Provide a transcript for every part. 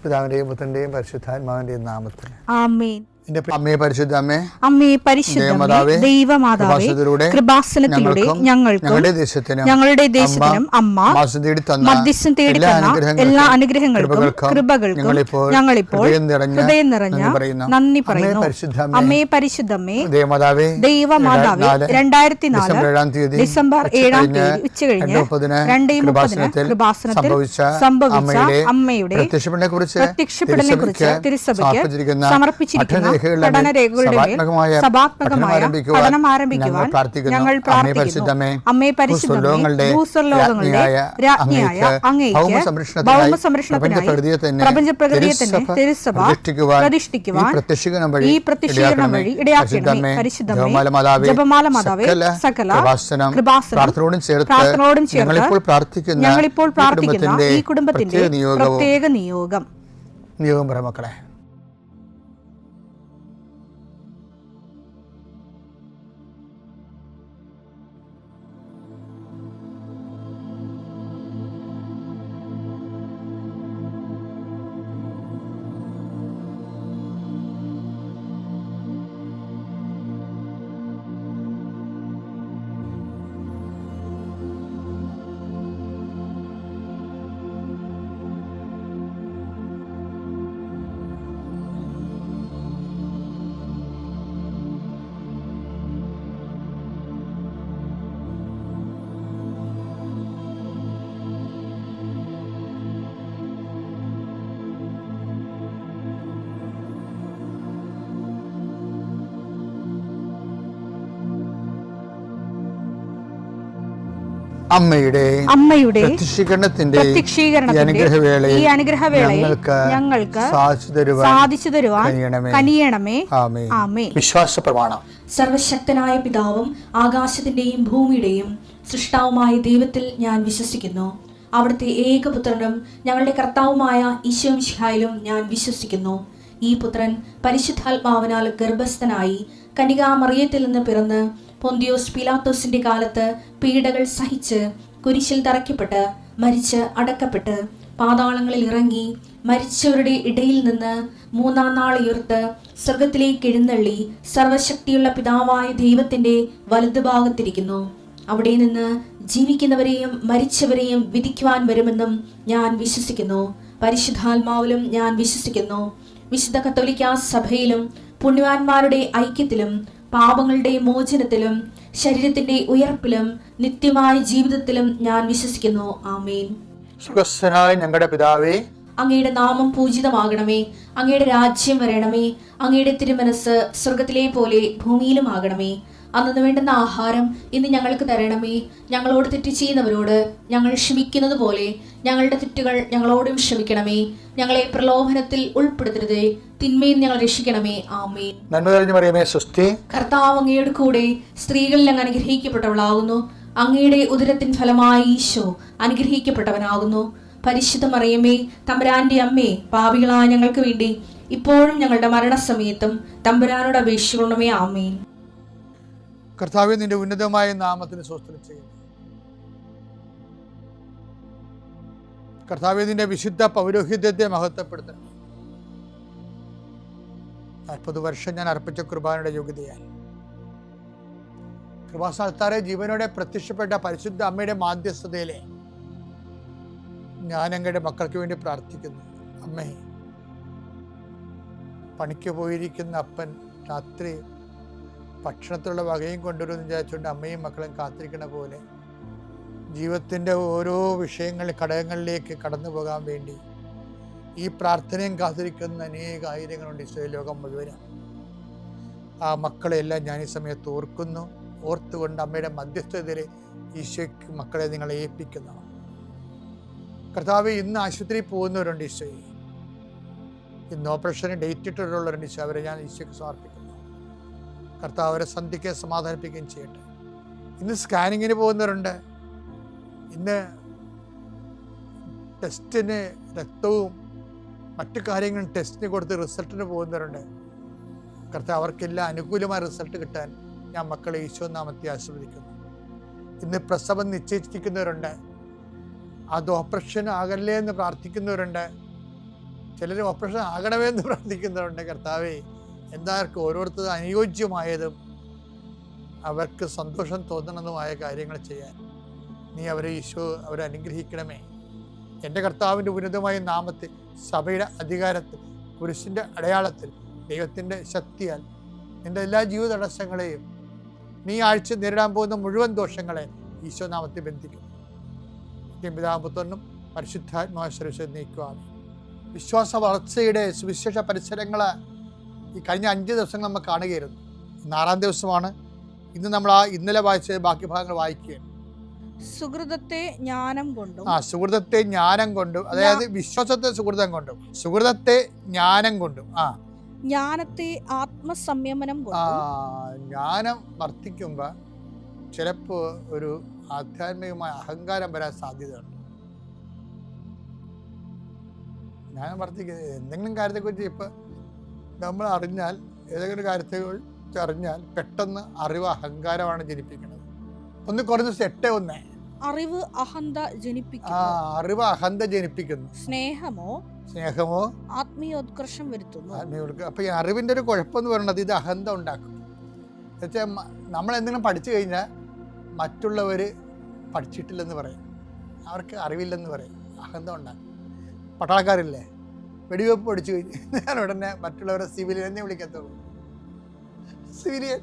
പിതാവിന്റെയും പുത്രന്റെയും പരിശുദ്ധാത്മാവിന്റെയും നാമത്തിൽ ആമേൻ. അമ്മേ പരിശുദ്ധ അമ്മേ, അമ്മേ പരിശുദ്ധ ദൈവമാതാവേ, കൃപാസനത്തിലൂടെ ഞങ്ങൾക്കും ഞങ്ങളുടെ ദേശത്തിനും അമ്മ മധ്യസ്ഥം തേടി തന്ന എല്ലാ അനുഗ്രഹങ്ങൾക്കും കൃപകൾക്കും ഞങ്ങളിപ്പോൾ ഹൃദയം നിറഞ്ഞ നന്ദി പറയുന്നു. അമ്മേ പരിശുദ്ധമ്മേ, ദൈവമാതാവേ, 2004 ഡിസംബർ 7 ഉച്ചകഴിഞ്ഞ് 2:30 കൃപാസനത്തിൽ സംഭവിച്ച അമ്മയുടെ പ്രത്യക്ഷപ്പെടലിനെ കുറിച്ച് തിരുസഭയ്ക്ക് സമർപ്പിച്ചിരിക്കുന്ന പഠനരേഖകളുടെ സഭാത്മകമായ പഠനം ആരംഭിക്കുവാൻ ഞങ്ങൾ പ്രാർത്ഥിക്കുന്നു. അമ്മേ പരിശുദ്ധമേ, ഭൂസ്വർലോകങ്ങളുടെ രാജ്ഞിയായ അങ്ങേയ്ക്ക് ഭൗമസംരക്ഷണത്തിനായി പ്രപഞ്ചപ്രകൃതിയെ തന്നെ തിരുസഭ പ്രതിഷ്ഠിക്കുവാൻ ഈ പ്രത്യക്ഷീകരണം വഴി ഇടയാക്കണമേ. പരിശുദ്ധമേ, ജപമാല മാതാവേ, സകല കൃപാസനം പ്രാർത്ഥനയോടും ചേർത്ത് ഞങ്ങളിപ്പോൾ പ്രാർത്ഥിക്കുന്ന ഈ കുടുംബത്തിന്റെ പ്രത്യേക നിയോഗം മക്കളെ. അമ്മയുടെ പ്രത്യക്ഷീകരണത്തിന്റെ ഈ അനുഗ്രഹവേളയിൽ ഞങ്ങൾക്ക് സാധിച്ചു തരുവാൻ കനിയണമേ. ആമേൻ. വിശ്വാസ പ്രമാണം. സർവശക്തനായ പിതാവും ആകാശത്തിന്റെയും ഭൂമിയുടെയും സൃഷ്ടാവുമായ ദൈവത്തിൽ ഞാൻ വിശ്വസിക്കുന്നു. അവിടുത്തെ ഏകപുത്രനും ഞങ്ങളുടെ കർത്താവുമായ ഈശോ മിശിഹായിലും ഞാൻ വിശ്വസിക്കുന്നു. ഈ പുത്രൻ പരിശുദ്ധാത്മാവിനാൽ ഗർഭസ്ഥനായി കന്യകാമറിയത്തിൽ നിന്ന് പിറന്ന് പൊന്തിയോസ് പീലാത്തോസിന്റെ കാലത്ത് പീഡകൾ സഹിച്ച് കുരിശിൽ തറയ്ക്കപ്പെട്ട് മരിച്ച് അടക്കപ്പെട്ട് പാതാളങ്ങളിൽ ഇറങ്ങി മരിച്ചവരുടെ ഇടയിൽ നിന്ന് 3-ാം നാൾ ഉയർത്ത് സ്വർഗത്തിലേക്ക് എഴുന്നള്ളി സർവശക്തിയുള്ള പിതാവായ ദൈവത്തിന്റെ വലതുഭാഗത്തിരിക്കുന്നു. അവിടെ നിന്ന് ജീവിക്കുന്നവരെയും മരിച്ചവരെയും വിധിക്കുവാൻ വരുമെന്നും ഞാൻ വിശ്വസിക്കുന്നു. പരിശുദ്ധാത്മാവിലും ഞാൻ വിശ്വസിക്കുന്നു. വിശുദ്ധ കത്തോലിക്കാ സഭയിലും പുണ്യവാന്മാരുടെ ഐക്യത്തിലും പാപങ്ങളുടെ മോചനത്തിലും ശരീരത്തിന്റെ ഉയർപ്പിലും നിത്യമായ ജീവിതത്തിലും ഞാൻ വിശ്വസിക്കുന്നു. ആമേൻ. സുഖസ്ഥനായ ഞങ്ങളുടെ പിതാവേ, അങ്ങയുടെ നാമം പൂജിതമാകണമേ. അങ്ങയുടെ രാജ്യം വരണമേ. അങ്ങയുടെ തിരുമനസ് സ്വർഗത്തിലെ പോലെ ഭൂമിയിലും ആകണമേ. അന്നു വേണ്ടുന്ന ആഹാരം ഇന്ന് ഞങ്ങൾക്ക് തരണമേ. ഞങ്ങളോട് തെറ്റ് ചെയ്യുന്നവരോട് ഞങ്ങൾ ക്ഷമിക്കുന്നത് പോലെ ഞങ്ങളുടെ തെറ്റുകൾ ഞങ്ങളോടും ക്ഷമിക്കണമേ. ഞങ്ങളെ പ്രലോഭനത്തിൽ ഉൾപ്പെടുത്തരുതേ, തിന്മയിൽ ഞങ്ങൾ രക്ഷിക്കണമേ. ആമേൻ. നന്മ നിറഞ്ഞ മറിയമേ, സ്വസ്തി. കർത്താവ് അങ്ങയുടെ കൂടെ സ്ത്രീകളിൽ അങ്ങ് അനുഗ്രഹിക്കപ്പെട്ടവളാകുന്നു. അങ്ങയുടെ ഉദരത്തിൻ ഫലമായി ഈശോ അനുഗ്രഹിക്കപ്പെട്ടവനാകുന്നു. പരിശുദ്ധ മറിയമേ, തമ്പുരാന്റെ അമ്മേ, പാപികളായ ഞങ്ങൾക്ക് വേണ്ടി ഇപ്പോഴും ഞങ്ങളുടെ മരണസമയത്തും തമ്പുരാനോട് അപേക്ഷിക്കണമേ. ആമേൻ. കർത്താവേ, നിന്റെ ഉന്നതമായ നാമത്തിന് സ്തോത്രം ചെയ്യുന്നു. കർത്താവേ, നിന്റെ വിശുദ്ധ പൗരോഹിത്യത്തെ മഹത്വപ്പെടുത്തണം. 40 വർഷം ഞാൻ അർപ്പിച്ച കുർബാനയുടെ യോഗ്യതയാൽ കൃപാസ്ഥാനത്താറെ ജീവനോടെ പ്രത്യക്ഷപ്പെട്ട പരിശുദ്ധ അമ്മയുടെ മാധ്യസ്ഥതയിലെ ഞാൻ അങ്ങയുടെ മക്കൾക്ക് വേണ്ടി പ്രാർത്ഥിക്കുന്നു. അമ്മേ, പണിക്ക് പോയിരിക്കുന്ന അപ്പൻ രാത്രി ഭക്ഷണത്തിലുള്ള വകയും കൊണ്ടുവരുമെന്ന് വിചാരിച്ചുകൊണ്ട് അമ്മയും മക്കളും കാത്തിരിക്കണ പോലെ ജീവിതത്തിൻ്റെ ഓരോ വിഷയങ്ങളിൽ ഘടകങ്ങളിലേക്ക് കടന്നു പോകാൻ വേണ്ടി ഈ പ്രാർത്ഥനയും കാത്തിരിക്കുന്ന അനേക ആയിരങ്ങളുണ്ട് ഈശോയെ, ലോകം മുഴുവനും. ആ മക്കളെല്ലാം ഞാൻ ഈ സമയത്ത് ഓർത്തുകൊണ്ട് അമ്മയുടെ മധ്യസ്ഥതയിൽ ഈശോയ്ക്ക് മക്കളെ നിങ്ങളെ ഏൽപ്പിക്കുന്നു. കർത്താവ്, ഇന്ന് ആശുപത്രിയിൽ പോകുന്നവരുണ്ട് ഈശോയെ, ഇന്ന് ഓപ്പറേഷന് ഡേറ്റ് ഇട്ടിട്ടുള്ളവരുണ്ട് ഈശോ, അവരെ ഞാൻ ഈശോയ്ക്ക് സമർപ്പിക്കുന്നു. കർത്താവ് അവരെ സന്ധിക്കുകയും സമാധാനിപ്പിക്കുകയും ചെയ്യട്ടെ. ഇന്ന് സ്കാനിങ്ങിന് പോകുന്നവരുണ്ട്, ഇന്ന് ടെസ്റ്റിന് രക്തവും മറ്റു കാര്യങ്ങളും ടെസ്റ്റിന് കൊടുത്ത് റിസൾട്ടിന് പോകുന്നവരുണ്ട്. കർത്താവ് അവർക്കെല്ലാം അനുകൂലമായ റിസൾട്ട് കിട്ടാൻ ഞാൻ മക്കളെ ഈശോ നാമത്തെ ആശീർവദിക്കുന്നു. ഇന്ന് പ്രസവം നിശ്ചയിച്ചിരിക്കുന്നവരുണ്ട്, അത് ഓപ്പറേഷൻ ആകല്ലേ എന്ന് പ്രാർത്ഥിക്കുന്നവരുണ്ട്. ചിലർ ഓപ്പറേഷൻ ആകണമേ എന്ന് പ്രാർത്ഥിക്കുന്നവരുണ്ട്. കർത്താവേ, എന്താർക്കും ഓരോരുത്തരും അനുയോജ്യമായതും അവർക്ക് സന്തോഷം തോന്നണമെന്നുമായ കാര്യങ്ങൾ ചെയ്യാൻ നീ അവരെ അനുഗ്രഹിക്കണമേ. എൻ്റെ കർത്താവിൻ്റെ ഉന്നതമായ നാമത്തിൽ, സഭയുടെ അധികാരത്തിൽ, കുരിശിൻ്റെ അടയാളത്തിൽ, ദൈവത്തിൻ്റെ ശക്തിയാൽ നിൻ്റെ എല്ലാ ജീവിത തടസ്സങ്ങളെയും നീ ആഴ്ച നേരിടാൻ പോകുന്ന മുഴുവൻ ദോഷങ്ങളെ ഈശോ നാമത്തിൽ ബന്ധിക്കും. പിതാപുത്രനും പരിശുദ്ധാത്മാശ്വര നീക്കുവാണ്. വിശ്വാസ വളർച്ചയുടെ സുവിശേഷ പരിസരങ്ങൾ ഈ കഴിഞ്ഞ 5 ദിവസങ്ങൾ നമ്മൾ കാണുകയായിരുന്നു. ഇന്ന് 6-ാം ദിവസമാണ്. ഇന്ന് നമ്മൾ ഇന്നലെ വായിച്ച ബാക്കി ഭാഗങ്ങൾ വായിക്കുകയാണ്. സുഹൃതത്തെ ജ്ഞാനം കൊണ്ടും. സുഹൃതത്തെ ജ്ഞാനം കൊണ്ടും, അതായത് വിശ്വാസത്തെ സുഹൃതം കൊണ്ടും, സുഹൃതത്തെ ജ്ഞാനം കൊണ്ടും, ജ്ഞാനത്തെ ആത്മസംയമനം കൊണ്ടും. ജ്ഞാനം വർദ്ധിക്കുമ്പോൾ ചിലപ്പോൾ ഒരു ആധ്യാത്മികമായ അഹങ്കാരം വരാൻ സാധ്യതയുണ്ട്. ജ്ഞാനം വർദ്ധിക്കുന്നത് എന്തെങ്കിലും കാര്യത്തെക്കുറിച്ച് ഇപ്പം നമ്മൾ അറിഞ്ഞാൽ, ഏതെങ്കിലും കാര്യത്തെക്കുറിച്ച് അറിഞ്ഞാൽ പെട്ടെന്ന് അറിവ് അഹങ്കാരമാണ് ജനിപ്പിക്കുന്നത്. ഒന്ന് കുറഞ്ഞ 8:1 അറിവ് അഹന്ത ജനിപ്പിക്കുന്നു. അറിവ് അഹന്ത ജനിപ്പിക്കുന്നു. സ്നേഹമോ ആത്മീയോത്കർഷം വരുത്തുന്നു. അപ്പൊ ഈ അറിവിന്റെ ഒരു കുഴപ്പമെന്ന് പറയുന്നത് ഇത് അഹന്ത ഉണ്ടാക്കും. എന്നുവെച്ചാൽ നമ്മൾ എന്തെങ്കിലും പഠിച്ചു കഴിഞ്ഞാൽ മറ്റുള്ളവർ പഠിച്ചിട്ടില്ലെന്ന് പറയും, അവർക്ക് അറിവില്ലെന്ന് പറയും, അഹന്ത ഉണ്ടാക്കും. പട്ടാളക്കാരില്ലേ, വെടിവെപ്പ് പഠിച്ചു കഴിഞ്ഞ് ഞാൻ ഉടനെ മറ്റുള്ളവരെ സിവിലിയൻ എന്നേ വിളിക്കത്തുള്ളൂ. സിവിലിയൻ.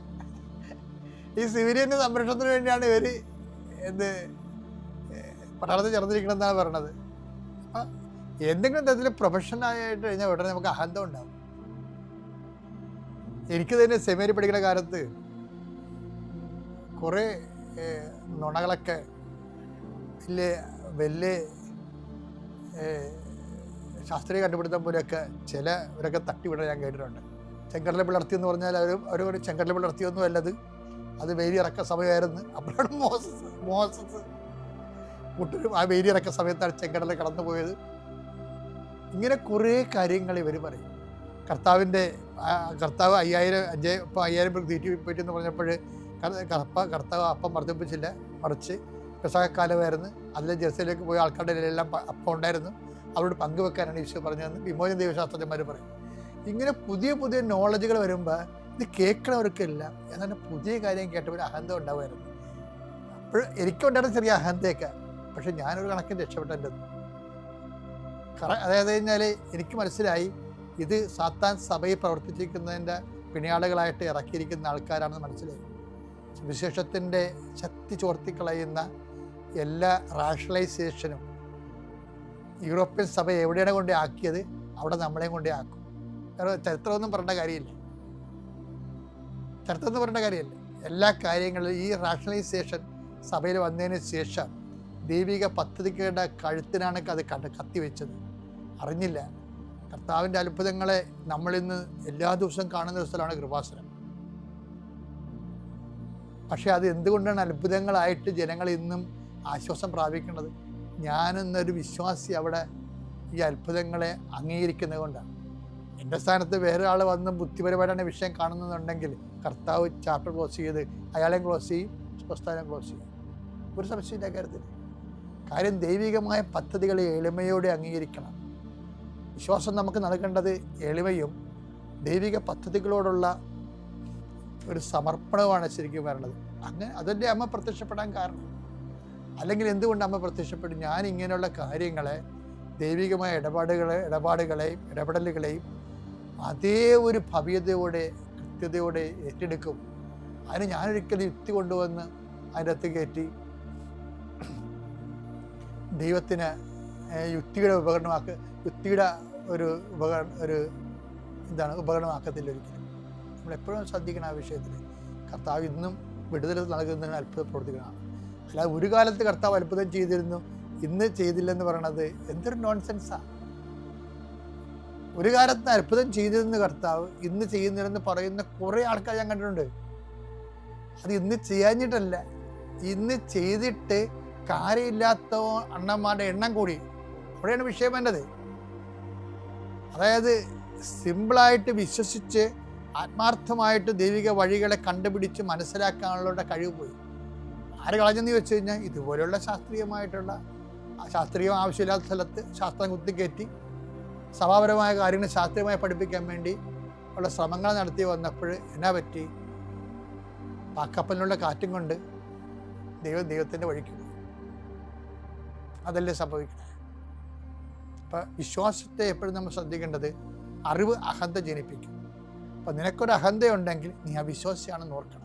ഈ സിവിലിയൻ്റെ സംരക്ഷണത്തിന് വേണ്ടിയാണ് ഇവർ പട്ടാളത്തിൽ ചേർന്നിരിക്കണമെന്നാണ് പറയണത്. അപ്പം എന്തെങ്കിലും തരത്തിൽ പ്രൊഫഷണലായിട്ട് കഴിഞ്ഞാൽ ഉടനെ നമുക്ക് അഹന്ത ഉണ്ടാവും. എനിക്ക് തന്നെ സെമിനാരി പഠിക്കുന്ന കാലത്ത് കുറേ നുണകളൊക്കെ വലിയ ശാസ്ത്രീയ കണ്ടുപിടുത്തം പോലെയൊക്കെ ചിലവരൊക്കെ തട്ടിവിടാൻ ഞാൻ കേട്ടിട്ടുണ്ട്. ചെങ്കടല പിളർത്തി എന്ന് പറഞ്ഞാൽ അവർ ചെങ്കടല പിളർത്തിയൊന്നും അല്ലത്, അത് വേലിയിറക്ക സമയമായിരുന്നു. അപ്പോഴാണ് മോസസ് കൂട്ടരും ആ വേലിയിറക്ക സമയത്താണ് ചെങ്കടല കടന്നു പോയത്. ഇങ്ങനെ കുറേ കാര്യങ്ങൾ ഇവർ പറയും. കർത്താവ് 5000 തീറ്റി പറ്റിയെന്ന് പറഞ്ഞപ്പോൾ കർത്താവ് അപ്പം വർദ്ധിപ്പിച്ചില്ല, മറിച്ച് പെസഹക്കാലമായിരുന്നു. അതിൽ ജെറുസലേമിലേക്ക് പോയ ആൾക്കാരുടെ എല്ലാം അപ്പം ഉണ്ടായിരുന്നു, അവരോട് പങ്കുവെക്കാനാണ് ഈശോ പറഞ്ഞതെന്ന് വിമോചന ദൈവശാസ്ത്രജ്ഞന്മാർ പറയും. ഇങ്ങനെ പുതിയ പുതിയ നോളജുകൾ വരുമ്പോൾ ഇത് കേൾക്കണവർക്കില്ല, എന്നാലും പുതിയ കാര്യം കേട്ടവർ അഹന്ത ഉണ്ടാവുമായിരുന്നു. അപ്പോൾ എനിക്കുണ്ടായിരുന്ന ചെറിയ അഹന്തയൊക്കെ, പക്ഷെ ഞാനൊരു കണക്കിന് രക്ഷപ്പെട്ടത്. അതായത് കഴിഞ്ഞാൽ എനിക്ക് മനസ്സിലായി ഇത് സാത്താൻ സഭയിൽ പ്രവർത്തിച്ചിരിക്കുന്നതിൻ്റെ പിണിയാളുകളായിട്ട് ഇറക്കിയിരിക്കുന്ന ആൾക്കാരാണെന്ന് മനസ്സിലായി. സുവിശേഷത്തിൻ്റെ ശക്തി ചോർത്തിക്കളയുന്ന എല്ലാ റാഷണലൈസേഷനും യൂറോപ്യൻ സഭ എവിടെയാണ് കൊണ്ടേ ആക്കിയത് അവിടെ നമ്മളെയും കൊണ്ടേ ആക്കും. കാരണം ചരിത്രമൊന്നും പറയേണ്ട കാര്യമില്ല. എല്ലാ കാര്യങ്ങളിലും ഈ റാഷണലൈസേഷൻ സഭയിൽ വന്നതിന് ശേഷം ദൈവിക പദ്ധതികളുടെ കഴുത്തിനാണ് അത് കത്തിവെച്ചത്. അറിഞ്ഞില്ല. കർത്താവിൻ്റെ അത്ഭുതങ്ങളെ നമ്മളിന്ന് എല്ലാ ദിവസവും കാണുന്ന ഒരു സ്ഥലമാണ് കൃപാസനം. പക്ഷെ അത് എന്തുകൊണ്ടാണ് അത്ഭുതങ്ങളായിട്ട് ജനങ്ങൾ ഇന്നും ആശ്വാസം പ്രാപിക്കുന്നത്? ഞാനെന്നൊരു വിശ്വാസി അവിടെ ഈ അത്ഭുതങ്ങളെ അംഗീകരിക്കുന്നത് കൊണ്ടാണ്. എൻ്റെ സ്ഥാനത്ത് വേറെ ആൾ വന്ന് ബുദ്ധിപരമായിട്ടാണ് വിഷയം കാണുന്നുണ്ടെങ്കിൽ കർത്താവ് ചാപ്റ്റർ ക്ലോസ് ചെയ്ത് അയാളെയും ക്ലോസ് ചെയ്യും, സ്വസ്ഥാനം ക്ലോസ് ചെയ്യും. ഒരു സംശയമില്ല കാര്യത്തിൽ. കാര്യം ദൈവികമായ പദ്ധതികളെ എളിമയോടെ അംഗീകരിക്കണം. വിശ്വാസം നമുക്ക് നൽകേണ്ടത് എളിമയും ദൈവിക പദ്ധതികളോടുള്ള ഒരു സമർപ്പണവുമാണ് ശരിക്കും വരണത്. അങ്ങനെ അതിൻ്റെ അമ്മ പ്രത്യക്ഷപ്പെടാൻ കാരണം. അല്ലെങ്കിൽ എന്തുകൊണ്ട് അമ്മ പ്രത്യക്ഷപ്പെടും? ഞാൻ ഇങ്ങനെയുള്ള കാര്യങ്ങളെ, ദൈവികമായ ഇടപാടുകളെയും ഇടപെടലുകളെയും അതേ ഒരു ഭവ്യതയോടെ കൃത്യതയോടെ ഏറ്റെടുക്കും. അതിന് ഞാനൊരിക്കലും യുക്തി കൊണ്ടുവന്ന് അതിൻ്റെ അകത്ത് കയറ്റി ദൈവത്തിന് യുക്തിയുടെ ഉപകരണമാക്കത്തില്ല ഒരിക്കലും. നമ്മളെപ്പോഴും ശ്രദ്ധിക്കണം ആ വിഷയത്തിൽ. കർത്താവ് ഇന്നും വിടുതൽ നൽകുന്നതിന് അത്ഭുതം പ്രവർത്തിക്കണം. അല്ലാതെ ഒരു കാലത്ത് കർത്താവ് അത്ഭുതം ചെയ്തിരുന്നു, ഇന്ന് ചെയ്തില്ലെന്ന് പറയണത് എന്തൊരു നോൺസെൻസാണ്. ഒരു കാലത്ത് അത്ഭുതം ചെയ്തിരുന്ന കർത്താവ് ഇന്ന് ചെയ്യുന്നില്ലെന്ന് പറയുന്ന കുറേ ആൾക്കാർ ഞാൻ കണ്ടിട്ടുണ്ട്. അത് ഇന്ന് ചെയ്യാഞ്ഞിട്ടല്ല, ഇന്ന് ചെയ്തിട്ട് കാര്യമില്ലാത്ത അണ്ണന്മാരുടെ എണ്ണം കൂടി. അവിടെയാണ് വിഷയം വേണ്ടത്. അതായത് സിമ്പിളായിട്ട് വിശ്വസിച്ച് ആത്മാർത്ഥമായിട്ട് ദൈവിക വഴികളെ കണ്ടുപിടിച്ച് മനസ്സിലാക്കാനുള്ള കഴിവ് പോയി. ആര് കളഞ്ഞെന്ന് ചോദിച്ചു കഴിഞ്ഞാൽ ഇതുപോലെയുള്ള ശാസ്ത്രീയം ആവശ്യമില്ലാത്ത സ്ഥലത്ത് ശാസ്ത്രം കുത്തിക്കയറ്റി സഭാപരമായ കാര്യങ്ങൾ ശാസ്ത്രീയമായി പഠിപ്പിക്കാൻ വേണ്ടി ഉള്ള ശ്രമങ്ങൾ നടത്തി വന്നപ്പോൾ എന്നാ പറ്റി? ആ കപ്പലിനുള്ള കാറ്റും കൊണ്ട് ദൈവത്തിൻ്റെ വഴിക്ക് പോയി. അതല്ലേ സംഭവിക്കുന്നത്. അപ്പം വിശ്വാസത്തെ എപ്പോഴും നമ്മൾ ശ്രദ്ധിക്കേണ്ടത്, അറിവ് അഹന്ത ജനിപ്പിക്കും. അപ്പം നിനക്കൊരു അഹന്തയുണ്ടെങ്കിൽ നീ അവിശ്വാസിയാണെന്ന് ഓർക്കണം.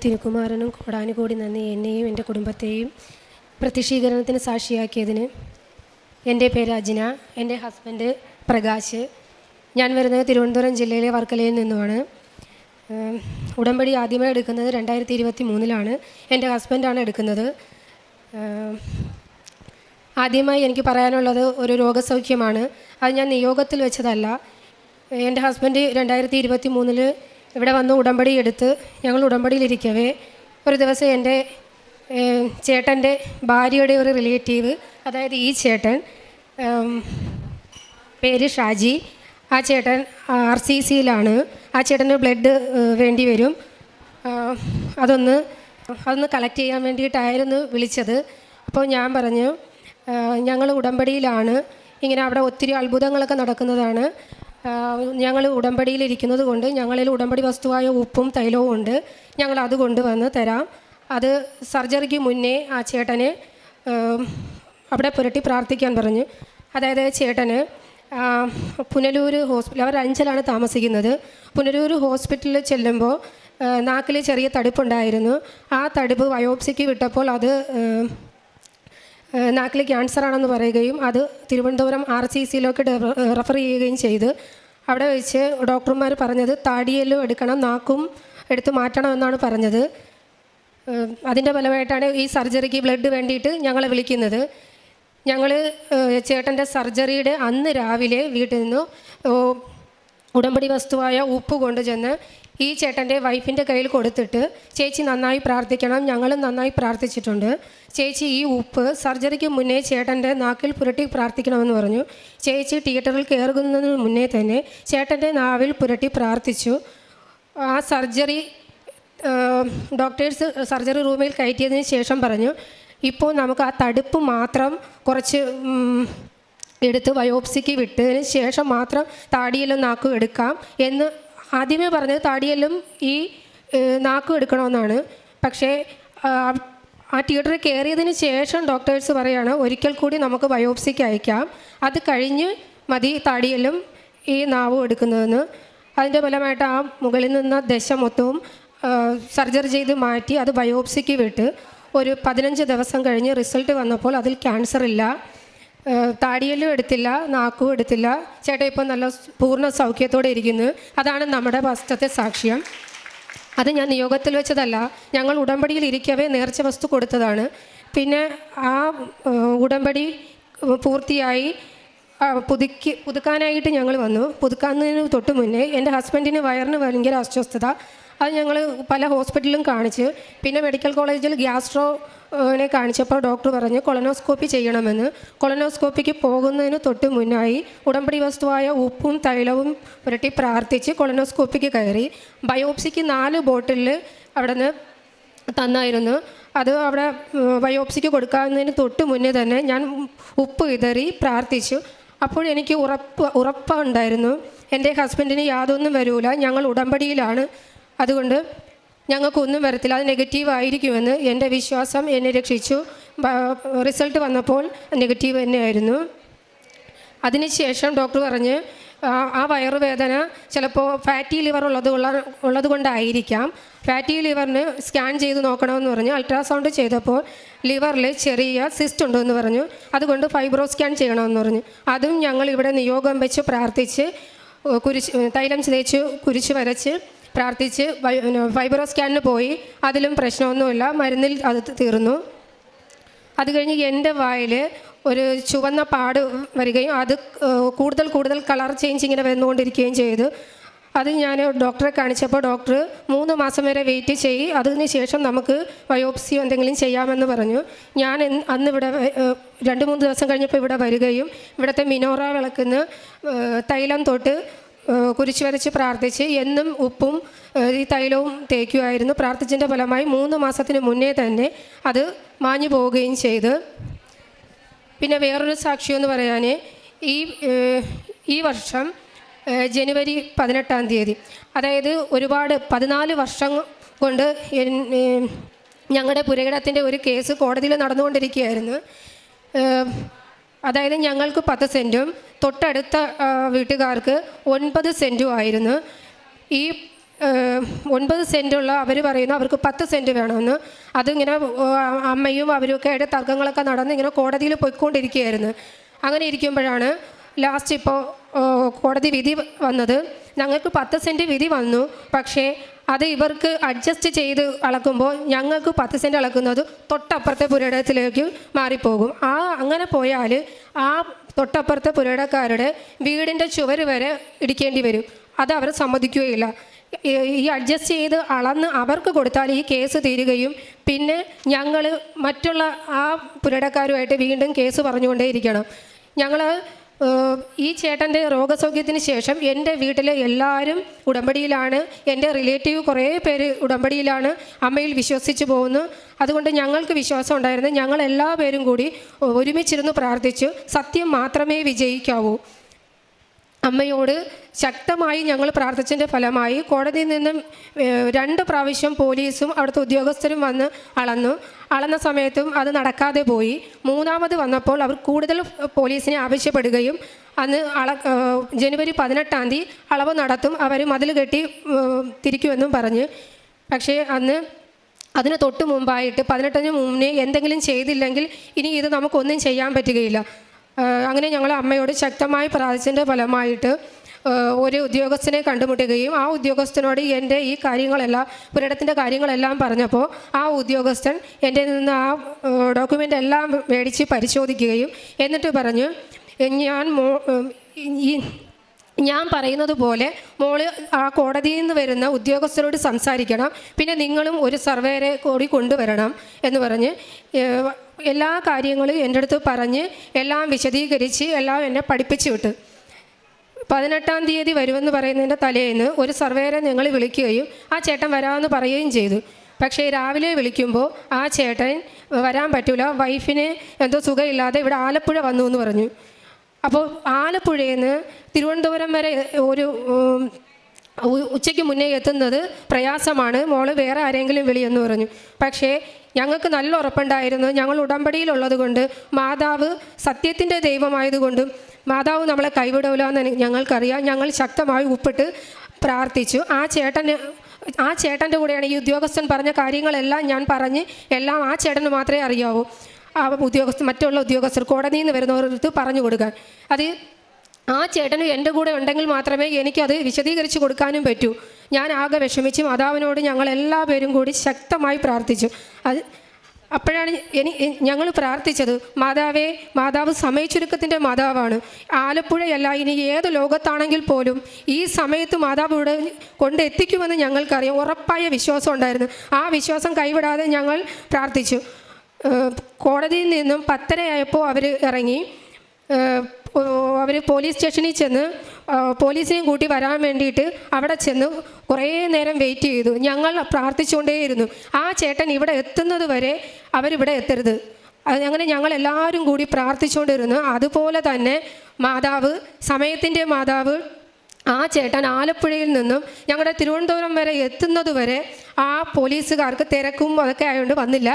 തിരുക്കുമാരനും കോടാനുകൂടി നന്ദി എന്നെയും എൻ്റെ കുടുംബത്തെയും പ്രത്യക്ഷീകരണത്തിന് സാക്ഷിയാക്കിയതിന്. എൻ്റെ പേര് അജ്ന, എൻ്റെ ഹസ്ബൻഡ് പ്രകാശ്. ഞാൻ വരുന്നത് തിരുവനന്തപുരം ജില്ലയിലെ വർക്കലയിൽ നിന്നുമാണ്. ഉടമ്പടി ആദ്യമായി എടുക്കുന്നത് 2023 എൻ്റെ ഹസ്ബൻഡാണ് എടുക്കുന്നത്. ആദ്യമായി എനിക്ക് പറയാനുള്ളത് ഒരു രോഗസൗഖ്യമാണ്. അത് ഞാൻ നിയോഗത്തിൽ വെച്ചതല്ല. എൻ്റെ ഹസ്ബൻഡ് 2023 ഇവിടെ വന്ന് ഉടമ്പടി എടുത്ത് ഞങ്ങൾ ഉടമ്പടിയിലിരിക്കവേ ഒരു ദിവസം എൻ്റെ ചേട്ടൻ്റെ ഭാര്യയുടെ ഒരു റിലേറ്റീവ്, അതായത് ഈ ചേട്ടൻ, പേര് ഷാജി, ആ ചേട്ടൻ RCCയിലാണ്. ആ ചേട്ടന് ബ്ലഡ് വേണ്ടി വരും. അതൊന്ന് കളക്ട് ചെയ്യാൻ വേണ്ടിയിട്ടായിരുന്നു വിളിച്ചത്. അപ്പോൾ ഞാൻ പറഞ്ഞു, ഞങ്ങൾ ഉടമ്പടിയിലാണ്, ഇങ്ങനെ അവിടെ ഒത്തിരി അത്ഭുതങ്ങളൊക്കെ നടക്കുന്നതാണ്. ഞങ്ങൾ ഉടമ്പടിയിലിരിക്കുന്നത് കൊണ്ട് ഞങ്ങളിൽ ഉടമ്പടി വസ്തുവായ ഉപ്പും തൈലവും ഉണ്ട്, ഞങ്ങൾ അത് കൊണ്ടുവന്ന് തരാം. അത് സർജറിക്ക് മുന്നേ ആ ചേട്ടന് അവിടെ പുരട്ടി പ്രാർത്ഥിക്കാൻ പറഞ്ഞു. അതായത് ചേട്ടന് പുനലൂർ ഹോസ്പിറ്റൽ, അവർ അഞ്ചലാണ് താമസിക്കുന്നത്. പുനലൂർ ഹോസ്പിറ്റലിൽ ചെല്ലുമ്പോൾ നാക്കിൽ ചെറിയ തടുപ്പുണ്ടായിരുന്നു. ആ തടുപ്പ് ബയോപ്സിക്ക് വിട്ടപ്പോൾ അത് നാക്കിൽ ക്യാൻസറാണെന്ന് പറയുകയും അത് തിരുവനന്തപുരം RCCയിലേക്ക് റെഫർ ചെയ്യുകയും ചെയ്ത് അവിടെ വെച്ച് ഡോക്ടർമാർ പറഞ്ഞത് താടിയെല്ലും എടുക്കണം, നാക്കും എടുത്ത് മാറ്റണമെന്നാണ് പറഞ്ഞത്. അതിൻ്റെ ഫലമായിട്ടാണ് ഈ സർജറിക്ക് ബ്ലഡ് വേണ്ടിയിട്ട് ഞങ്ങളെ വിളിക്കുന്നത്. ഞങ്ങൾ ചേട്ടൻ്റെ സർജറിയുടെ അന്ന് രാവിലെ വീട്ടിൽ നിന്ന് ഉടമ്പടി വസ്തുവായ ഉപ്പ് കൊണ്ടുചെന്ന് ഈ ചേട്ടൻ്റെ വൈഫിൻ്റെ കയ്യിൽ കൊടുത്തിട്ട്, ചേച്ചി നന്നായി പ്രാർത്ഥിക്കണം, ഞങ്ങളും നന്നായി പ്രാർത്ഥിച്ചിട്ടുണ്ട്, ചേച്ചി ഈ ഉപ്പ് സർജറിക്ക് മുന്നേ ചേട്ടൻ്റെ നാക്കിൽ പുരട്ടി പ്രാർത്ഥിക്കണമെന്ന് പറഞ്ഞു. ചേച്ചി തിയേറ്ററിൽ കയറുന്നതിന് മുന്നേ തന്നെ ചേട്ടൻ്റെ നാവിൽ പുരട്ടി പ്രാർത്ഥിച്ചു. ആ സർജറി ഡോക്ടേഴ്സ് സർജറി റൂമിൽ കയറ്റിയതിന് ശേഷം പറഞ്ഞു, ഇപ്പോൾ നമുക്ക് ആ തടുപ്പ് മാത്രം കുറച്ച് എടുത്ത് ബയോപ്സിക്ക് വിട്ടതിന് ശേഷം മാത്രം താടിയെല്ലും നാക്കും എടുക്കാം എന്ന് ആദ്യമേ പറഞ്ഞത്. താടിയെല്ലും ഈ നാക്കും എടുക്കണമെന്നാണ്. പക്ഷേ ആ തിയേറ്ററിൽ കയറിയതിന് ശേഷം ഡോക്ടേഴ്സ് പറയുകയാണ്, ഒരിക്കൽ കൂടി നമുക്ക് ബയോപ്സിക്ക് അയക്കാം, അത് കഴിഞ്ഞ് മതി താടിയെല്ലും ഈ നാവും എടുക്കുന്നതെന്ന്. അതിൻ്റെ ഫലമായിട്ട് ആ മുകളിൽ നിന്ന് ദശ മൊത്തവും സർജറി ചെയ്ത് മാറ്റി അത് ബയോപ്സിക്ക് വിട്ട് ഒരു 15 ദിവസം കഴിഞ്ഞ് റിസൾട്ട് വന്നപ്പോൾ അതിൽ ക്യാൻസർ ഇല്ല, താടിയെല്ലും എടുത്തില്ല, നാക്കും എടുത്തില്ല. ചേട്ടാ ഇപ്പോൾ നല്ല പൂർണ്ണ സൗഖ്യത്തോടെ ഇരിക്കുന്നു. അതാണ് നമ്മുടെ വസ്തുത്തെ സാക്ഷ്യം. അത് ഞാൻ നിയോഗത്തിൽ വെച്ചതല്ല, ഞങ്ങൾ ഉടമ്പടിയിൽ ഇരിക്കവേ നേർച്ച വസ്തു കൊടുത്തതാണ്. പിന്നെ ആ ഉടമ്പടി പൂർത്തിയായി പുതുക്കാനായിട്ട് ഞങ്ങൾ വന്നു. പുതുക്കാന്നതിന് തൊട്ട് മുന്നേ എൻ്റെ ഹസ്ബൻഡിന് വയറിന് ഭയങ്കര അസ്വസ്ഥത. അത് ഞങ്ങൾ പല ഹോസ്പിറ്റലിലും കാണിച്ച്, പിന്നെ മെഡിക്കൽ കോളേജിൽ ഗ്യാസ്ട്രോനെ കാണിച്ചപ്പോൾ ഡോക്ടർ പറഞ്ഞ് കൊളനോസ്കോപ്പി ചെയ്യണമെന്ന്. കൊളനോസ്കോപ്പിക്ക് പോകുന്നതിന് തൊട്ട് മുന്നായി ഉടമ്പടി വസ്തുവായ ഉപ്പും തൈലവും പുരട്ടി പ്രാർത്ഥിച്ച് കൊളനോസ്കോപ്പിക്ക് കയറി. ബയോപ്സിക്ക് 4 ബോട്ടിൽ അവിടെ നിന്ന് തന്നായിരുന്നു. അത് അവിടെ ബയോപ്സിക്ക് കൊടുക്കുന്നതിന് തൊട്ട് മുന്നേ തന്നെ ഞാൻ ഉപ്പ് വിതറി പ്രാർത്ഥിച്ചു. അപ്പോഴെനിക്ക് ഉറപ്പുണ്ടായിരുന്നു എൻ്റെ ഹസ്ബൻഡിന് യാതൊന്നും വരില്ല, ഞങ്ങൾ ഉടമ്പടിയിലാണ്, അതുകൊണ്ട് ഞങ്ങൾക്കൊന്നും വരത്തില്ല, അത് നെഗറ്റീവ് ആയിരിക്കുമെന്ന് എൻ്റെ വിശ്വാസം എന്നെ രക്ഷിച്ചു. റിസൾട്ട് വന്നപ്പോൾ നെഗറ്റീവ് തന്നെയായിരുന്നു. അതിനുശേഷം ഡോക്ടർ പറഞ്ഞ് ആ വയറുവേദന ചിലപ്പോൾ ഫാറ്റി ലിവർ ഉള്ളത് കൊണ്ടായിരിക്കാം, ഫാറ്റി ലിവറിന് സ്കാൻ ചെയ്ത് നോക്കണമെന്ന് പറഞ്ഞു. അൾട്രാസൗണ്ട് ചെയ്തപ്പോൾ ലിവറിൽ ചെറിയ സിസ്റ്റ് ഉണ്ടെന്ന് പറഞ്ഞു. അതുകൊണ്ട് ഫൈബ്രോ സ്കാൻ ചെയ്യണമെന്ന് പറഞ്ഞു. അതും ഞങ്ങൾ ഇവിടെ നിയോഗം വെച്ച് പ്രാർത്ഥിച്ച് തൈലം തേച്ച് കുരിശ് വരച്ച് പ്രാർത്ഥിച്ച് ഫൈബ്രോ സ്കാനിന് പോയി. അതിലും പ്രശ്നമൊന്നുമില്ല, മരുന്നിൽ അത് തീർന്നു. അത് കഴിഞ്ഞ് എൻ്റെ വായിൽ ഒരു ചുവന്ന പാട് വരികയും അത് കൂടുതൽ കളർ ചേഞ്ച് ഇങ്ങനെ വന്നുകൊണ്ടിരിക്കുകയും ചെയ്തു. അത് ഞാൻ ഡോക്ടറെ കാണിച്ചപ്പോൾ ഡോക്ടർ 3 മാസം വരെ വെയിറ്റ് ചെയ്യും, അതിന് ശേഷം നമുക്ക് ബയോപ്സി എന്തെങ്കിലും ചെയ്യാമെന്ന് പറഞ്ഞു. ഞാൻ അന്ന് ഇവിടെ 2-3 ദിവസം കഴിഞ്ഞപ്പോൾ ഇവിടെ വരികയും ഇവിടുത്തെ മിനോറ വിളക്കുന്ന് തൈലം തൊട്ട് കുരിശ് വരച്ച് പ്രാർത്ഥിച്ച് എന്നും ഉപ്പും ഈ തൈലവും തേക്കുമായിരുന്നു. പ്രാർത്ഥിച്ചതിൻ്റെ ഫലമായി 3 മാസത്തിന് മുന്നേ തന്നെ അത് മാഞ്ഞു പോവുകയും ചെയ്ത്. പിന്നെ വേറൊരു സാക്ഷ്യം എന്ന് പറയാൻ, ഈ ഈ വർഷം ജനുവരി 18-ാം തീയതി, അതായത് ഒരുപാട് 14 വർഷം കൊണ്ട് ഞങ്ങളുടെ പുരയിടത്തിൻ്റെ ഒരു കേസ് കോടതിയിൽ നടന്നുകൊണ്ടിരിക്കുകയായിരുന്നു. അതായത് ഞങ്ങൾക്ക് 10 സെൻറ്റും തൊട്ടടുത്ത വീട്ടുകാർക്ക് 9 സെൻറ്റും ആയിരുന്നു. ഈ 9 സെൻറ്റുള്ള അവർ പറയുന്നു അവർക്ക് 10 സെൻറ്റ് വേണമെന്ന്. അതിങ്ങനെ അമ്മയും അവരൊക്കെ ആയിട്ട് തർക്കങ്ങളൊക്കെ നടന്ന് ഇങ്ങനെ കോടതിയിൽ പോയിക്കൊണ്ടിരിക്കുകയായിരുന്നു. അങ്ങനെ ഇരിക്കുമ്പോഴാണ് ലാസ്റ്റ് ഇപ്പോൾ കോടതി വിധി വന്നത്. ഞങ്ങൾക്ക് 10 സെൻറ്റ് വിധി വന്നു. പക്ഷേ അത് ഇവർക്ക് അഡ്ജസ്റ്റ് ചെയ്ത് അളക്കുമ്പോൾ ഞങ്ങൾക്ക് 10 സെൻറ്റ് അളക്കുന്നത് തൊട്ടപ്പുറത്തെ പുരയിടത്തിലേക്ക് മാറിപ്പോകും. അങ്ങനെ പോയാൽ ആ തൊട്ടപ്പുറത്തെ പുരയിടക്കാരുടെ വീടിൻ്റെ ചുവര് വരെ ഇടിക്കേണ്ടി വരും. അത് അവർ സമ്മതിക്കുകയില്ല. ഈ അഡ്ജസ്റ്റ് ചെയ്ത് അളന്ന് അവർക്ക് കൊടുത്താൽ ഈ കേസ് തീരുകയും പിന്നെ ഞങ്ങൾ മറ്റുള്ള ആ പുരയിടക്കാരുമായിട്ട് വീണ്ടും കേസ് പറഞ്ഞുകൊണ്ടേയിരിക്കണം. ഞങ്ങൾ ഈ ചേട്ടൻ്റെ രോഗസൗഖ്യത്തിന് ശേഷം എൻ്റെ വീട്ടിലെ എല്ലാവരും ഉടമ്പടിയിലാണ്. എൻ്റെ റിലേറ്റീവ് കുറേ പേര് ഉടമ്പടിയിലാണ്, അമ്മയിൽ വിശ്വസിച്ച് പോകുന്നു. അതുകൊണ്ട് ഞങ്ങൾക്ക് വിശ്വാസം ഉണ്ടായിരുന്നു. ഞങ്ങളെല്ലാ പേരും കൂടി ഒരുമിച്ചിരുന്ന് പ്രാർത്ഥിച്ചു. സത്യം മാത്രമേ വിജയിക്കാവൂ. അമ്മയോട് ശക്തമായി ഞങ്ങൾ പ്രാർത്ഥിച്ചതിൻ്റെ ഫലമായി കോടതിയിൽ നിന്നും 2 പ്രാവശ്യം പോലീസും അവിടുത്തെ ഉദ്യോഗസ്ഥരും വന്ന് അളന്ന സമയത്തും അത് നടക്കാതെ പോയി. 3ാമത് വന്നപ്പോൾ അവർ കൂടുതൽ പോലീസിനെ ആവശ്യപ്പെടുകയും അന്ന് ജനുവരി 18-ാം തീയതി അളവ് നടത്തും, അവർ മതിൽ കെട്ടി തിരിക്കുമെന്നും പറഞ്ഞ്. പക്ഷേ അതിന് തൊട്ട് മുമ്പായിട്ട് 18-ന് മുന്നേ എന്തെങ്കിലും ചെയ്തില്ലെങ്കിൽ ഇനി ഇത് നമുക്കൊന്നും ചെയ്യാൻ പറ്റുകയില്ല. അങ്ങനെ ഞങ്ങൾ അമ്മയോട് ശക്തമായി പ്രാർത്ഥിച്ചതിൻ്റെ ഫലമായിട്ട് ഒരു ഉദ്യോഗസ്ഥനെ കണ്ടുമുട്ടുകയും ആ ഉദ്യോഗസ്ഥനോട് എൻ്റെ ഈ കാര്യങ്ങളെല്ലാം പുരയിടത്തിൻ്റെ കാര്യങ്ങളെല്ലാം പറഞ്ഞപ്പോൾ ആ ഉദ്യോഗസ്ഥൻ എൻ്റെ നിന്ന് ആ ഡോക്യുമെൻ്റ് എല്ലാം മേടിച്ച് പരിശോധിക്കുകയും എന്നിട്ട് പറഞ്ഞു, ഞാൻ പറയുന്നത് പോലെ മോള് ആ കോടതിയിൽ നിന്ന് വരുന്ന ഉദ്യോഗസ്ഥരോട് സംസാരിക്കണം, പിന്നെ നിങ്ങളും ഒരു സർവേരെ കൂടി കൊണ്ടുവരണം എന്ന് പറഞ്ഞ് എല്ലാ കാര്യങ്ങളും എൻ്റെ അടുത്ത് പറഞ്ഞ് എല്ലാം വിശദീകരിച്ച് എല്ലാം എന്നെ പഠിപ്പിച്ചു വിട്ടു. 18-ാം തീയതി വരുമെന്ന് പറയുന്നതിൻ്റെ തലേന്ന് ഒരു സർവേരെ ഞങ്ങൾ വിളിക്കുകയും ആ ചേട്ടൻ വരാമെന്ന് പറയുകയും ചെയ്തു. പക്ഷേ രാവിലെ വിളിക്കുമ്പോൾ ആ ചേട്ടൻ വരാൻ പറ്റില്ല, വൈഫിന് എന്തോ സുഖമില്ലാതെ ഇവിടെ ആലപ്പുഴ വന്നു എന്ന് പറഞ്ഞു. അപ്പോൾ ആലപ്പുഴയിൽ നിന്ന് തിരുവനന്തപുരം വരെ ഒരു ഉച്ചയ്ക്ക് മുന്നേ എത്തുന്നത് പ്രയാസമാണ്, മോള് വേറെ ആരെങ്കിലും വിളിയെന്ന് പറഞ്ഞു. പക്ഷേ ഞങ്ങൾക്ക് നല്ല ഉറപ്പുണ്ടായിരുന്നു, ഞങ്ങൾ ഉടമ്പടിയിലുള്ളത് കൊണ്ട് മാതാവ് സത്യത്തിൻ്റെ ദൈവമായതുകൊണ്ടും മാതാവ് നമ്മളെ കൈവിടില്ല എന്ന് ഞങ്ങൾക്കറിയാം. ഞങ്ങൾ ശക്തമായി ഉപ്പിട്ട് പ്രാർത്ഥിച്ചു. ആ ചേട്ടൻ്റെ കൂടെയാണ് ഈ ഉദ്യോഗസ്ഥൻ പറഞ്ഞ കാര്യങ്ങളെല്ലാം ഞാൻ പറഞ്ഞ് എല്ലാം ആ ചേട്ടന് മാത്രമേ അറിയാവൂ. ആ മറ്റുള്ള ഉദ്യോഗസ്ഥർ കോടതിയിൽ നിന്ന് വരുന്നവർക്ക് പറഞ്ഞു കൊടുക്കാൻ. അത് ആ ചേട്ടന് എൻ്റെ കൂടെ ഉണ്ടെങ്കിൽ മാത്രമേ എനിക്കത് വിശദീകരിച്ച് കൊടുക്കാനും പറ്റൂ. ഞാൻ ആകെ വിഷമിച്ച് മാതാവിനോട് ഞങ്ങൾ എല്ലാ പേരും കൂടി ശക്തമായി പ്രാർത്ഥിച്ചു. അപ്പോഴാണ് ഞങ്ങൾ പ്രാർത്ഥിച്ചത്, മാതാവ് സമയച്ചുരുക്കത്തിൻ്റെ മാതാവാണ്. ആലപ്പുഴയല്ല, ഇനി ഏത് ലോകത്താണെങ്കിൽ പോലും ഈ സമയത്ത് മാതാവ് ഇവിടെ കൊണ്ടെത്തിക്കുമെന്ന് ഞങ്ങൾക്കറിയാം. ഉറപ്പായ വിശ്വാസം ഉണ്ടായിരുന്നു. ആ വിശ്വാസം കൈവിടാതെ ഞങ്ങൾ പ്രാർത്ഥിച്ചു. കോടതിയിൽ നിന്നും 10:30 ആയപ്പോൾ അവർ ഇറങ്ങി. അവർ പോലീസ് സ്റ്റേഷനിൽ ചെന്ന് പോലീസിനെയും കൂട്ടി വരാൻ വേണ്ടിയിട്ട് അവിടെ ചെന്ന് കുറേ നേരം വെയിറ്റ് ചെയ്തു. ഞങ്ങൾ പ്രാർത്ഥിച്ചുകൊണ്ടേയിരുന്നു, ആ ചേട്ടൻ ഇവിടെ എത്തുന്നത് വരെ അവരിവിടെ എത്തരുത്. അങ്ങനെ ഞങ്ങളെല്ലാവരും കൂടി പ്രാർത്ഥിച്ചുകൊണ്ടിരുന്നു. അതുപോലെ തന്നെ സമയത്തിൻ്റെ മാതാവ് ആ ചേട്ടൻ ആലപ്പുഴയിൽ നിന്നും ഞങ്ങളുടെ തിരുവനന്തപുരം വരെ എത്തുന്നത് വരെ ആ പോലീസുകാർക്ക് തിരക്കും അതൊക്കെ ആയതുകൊണ്ട് വന്നില്ല.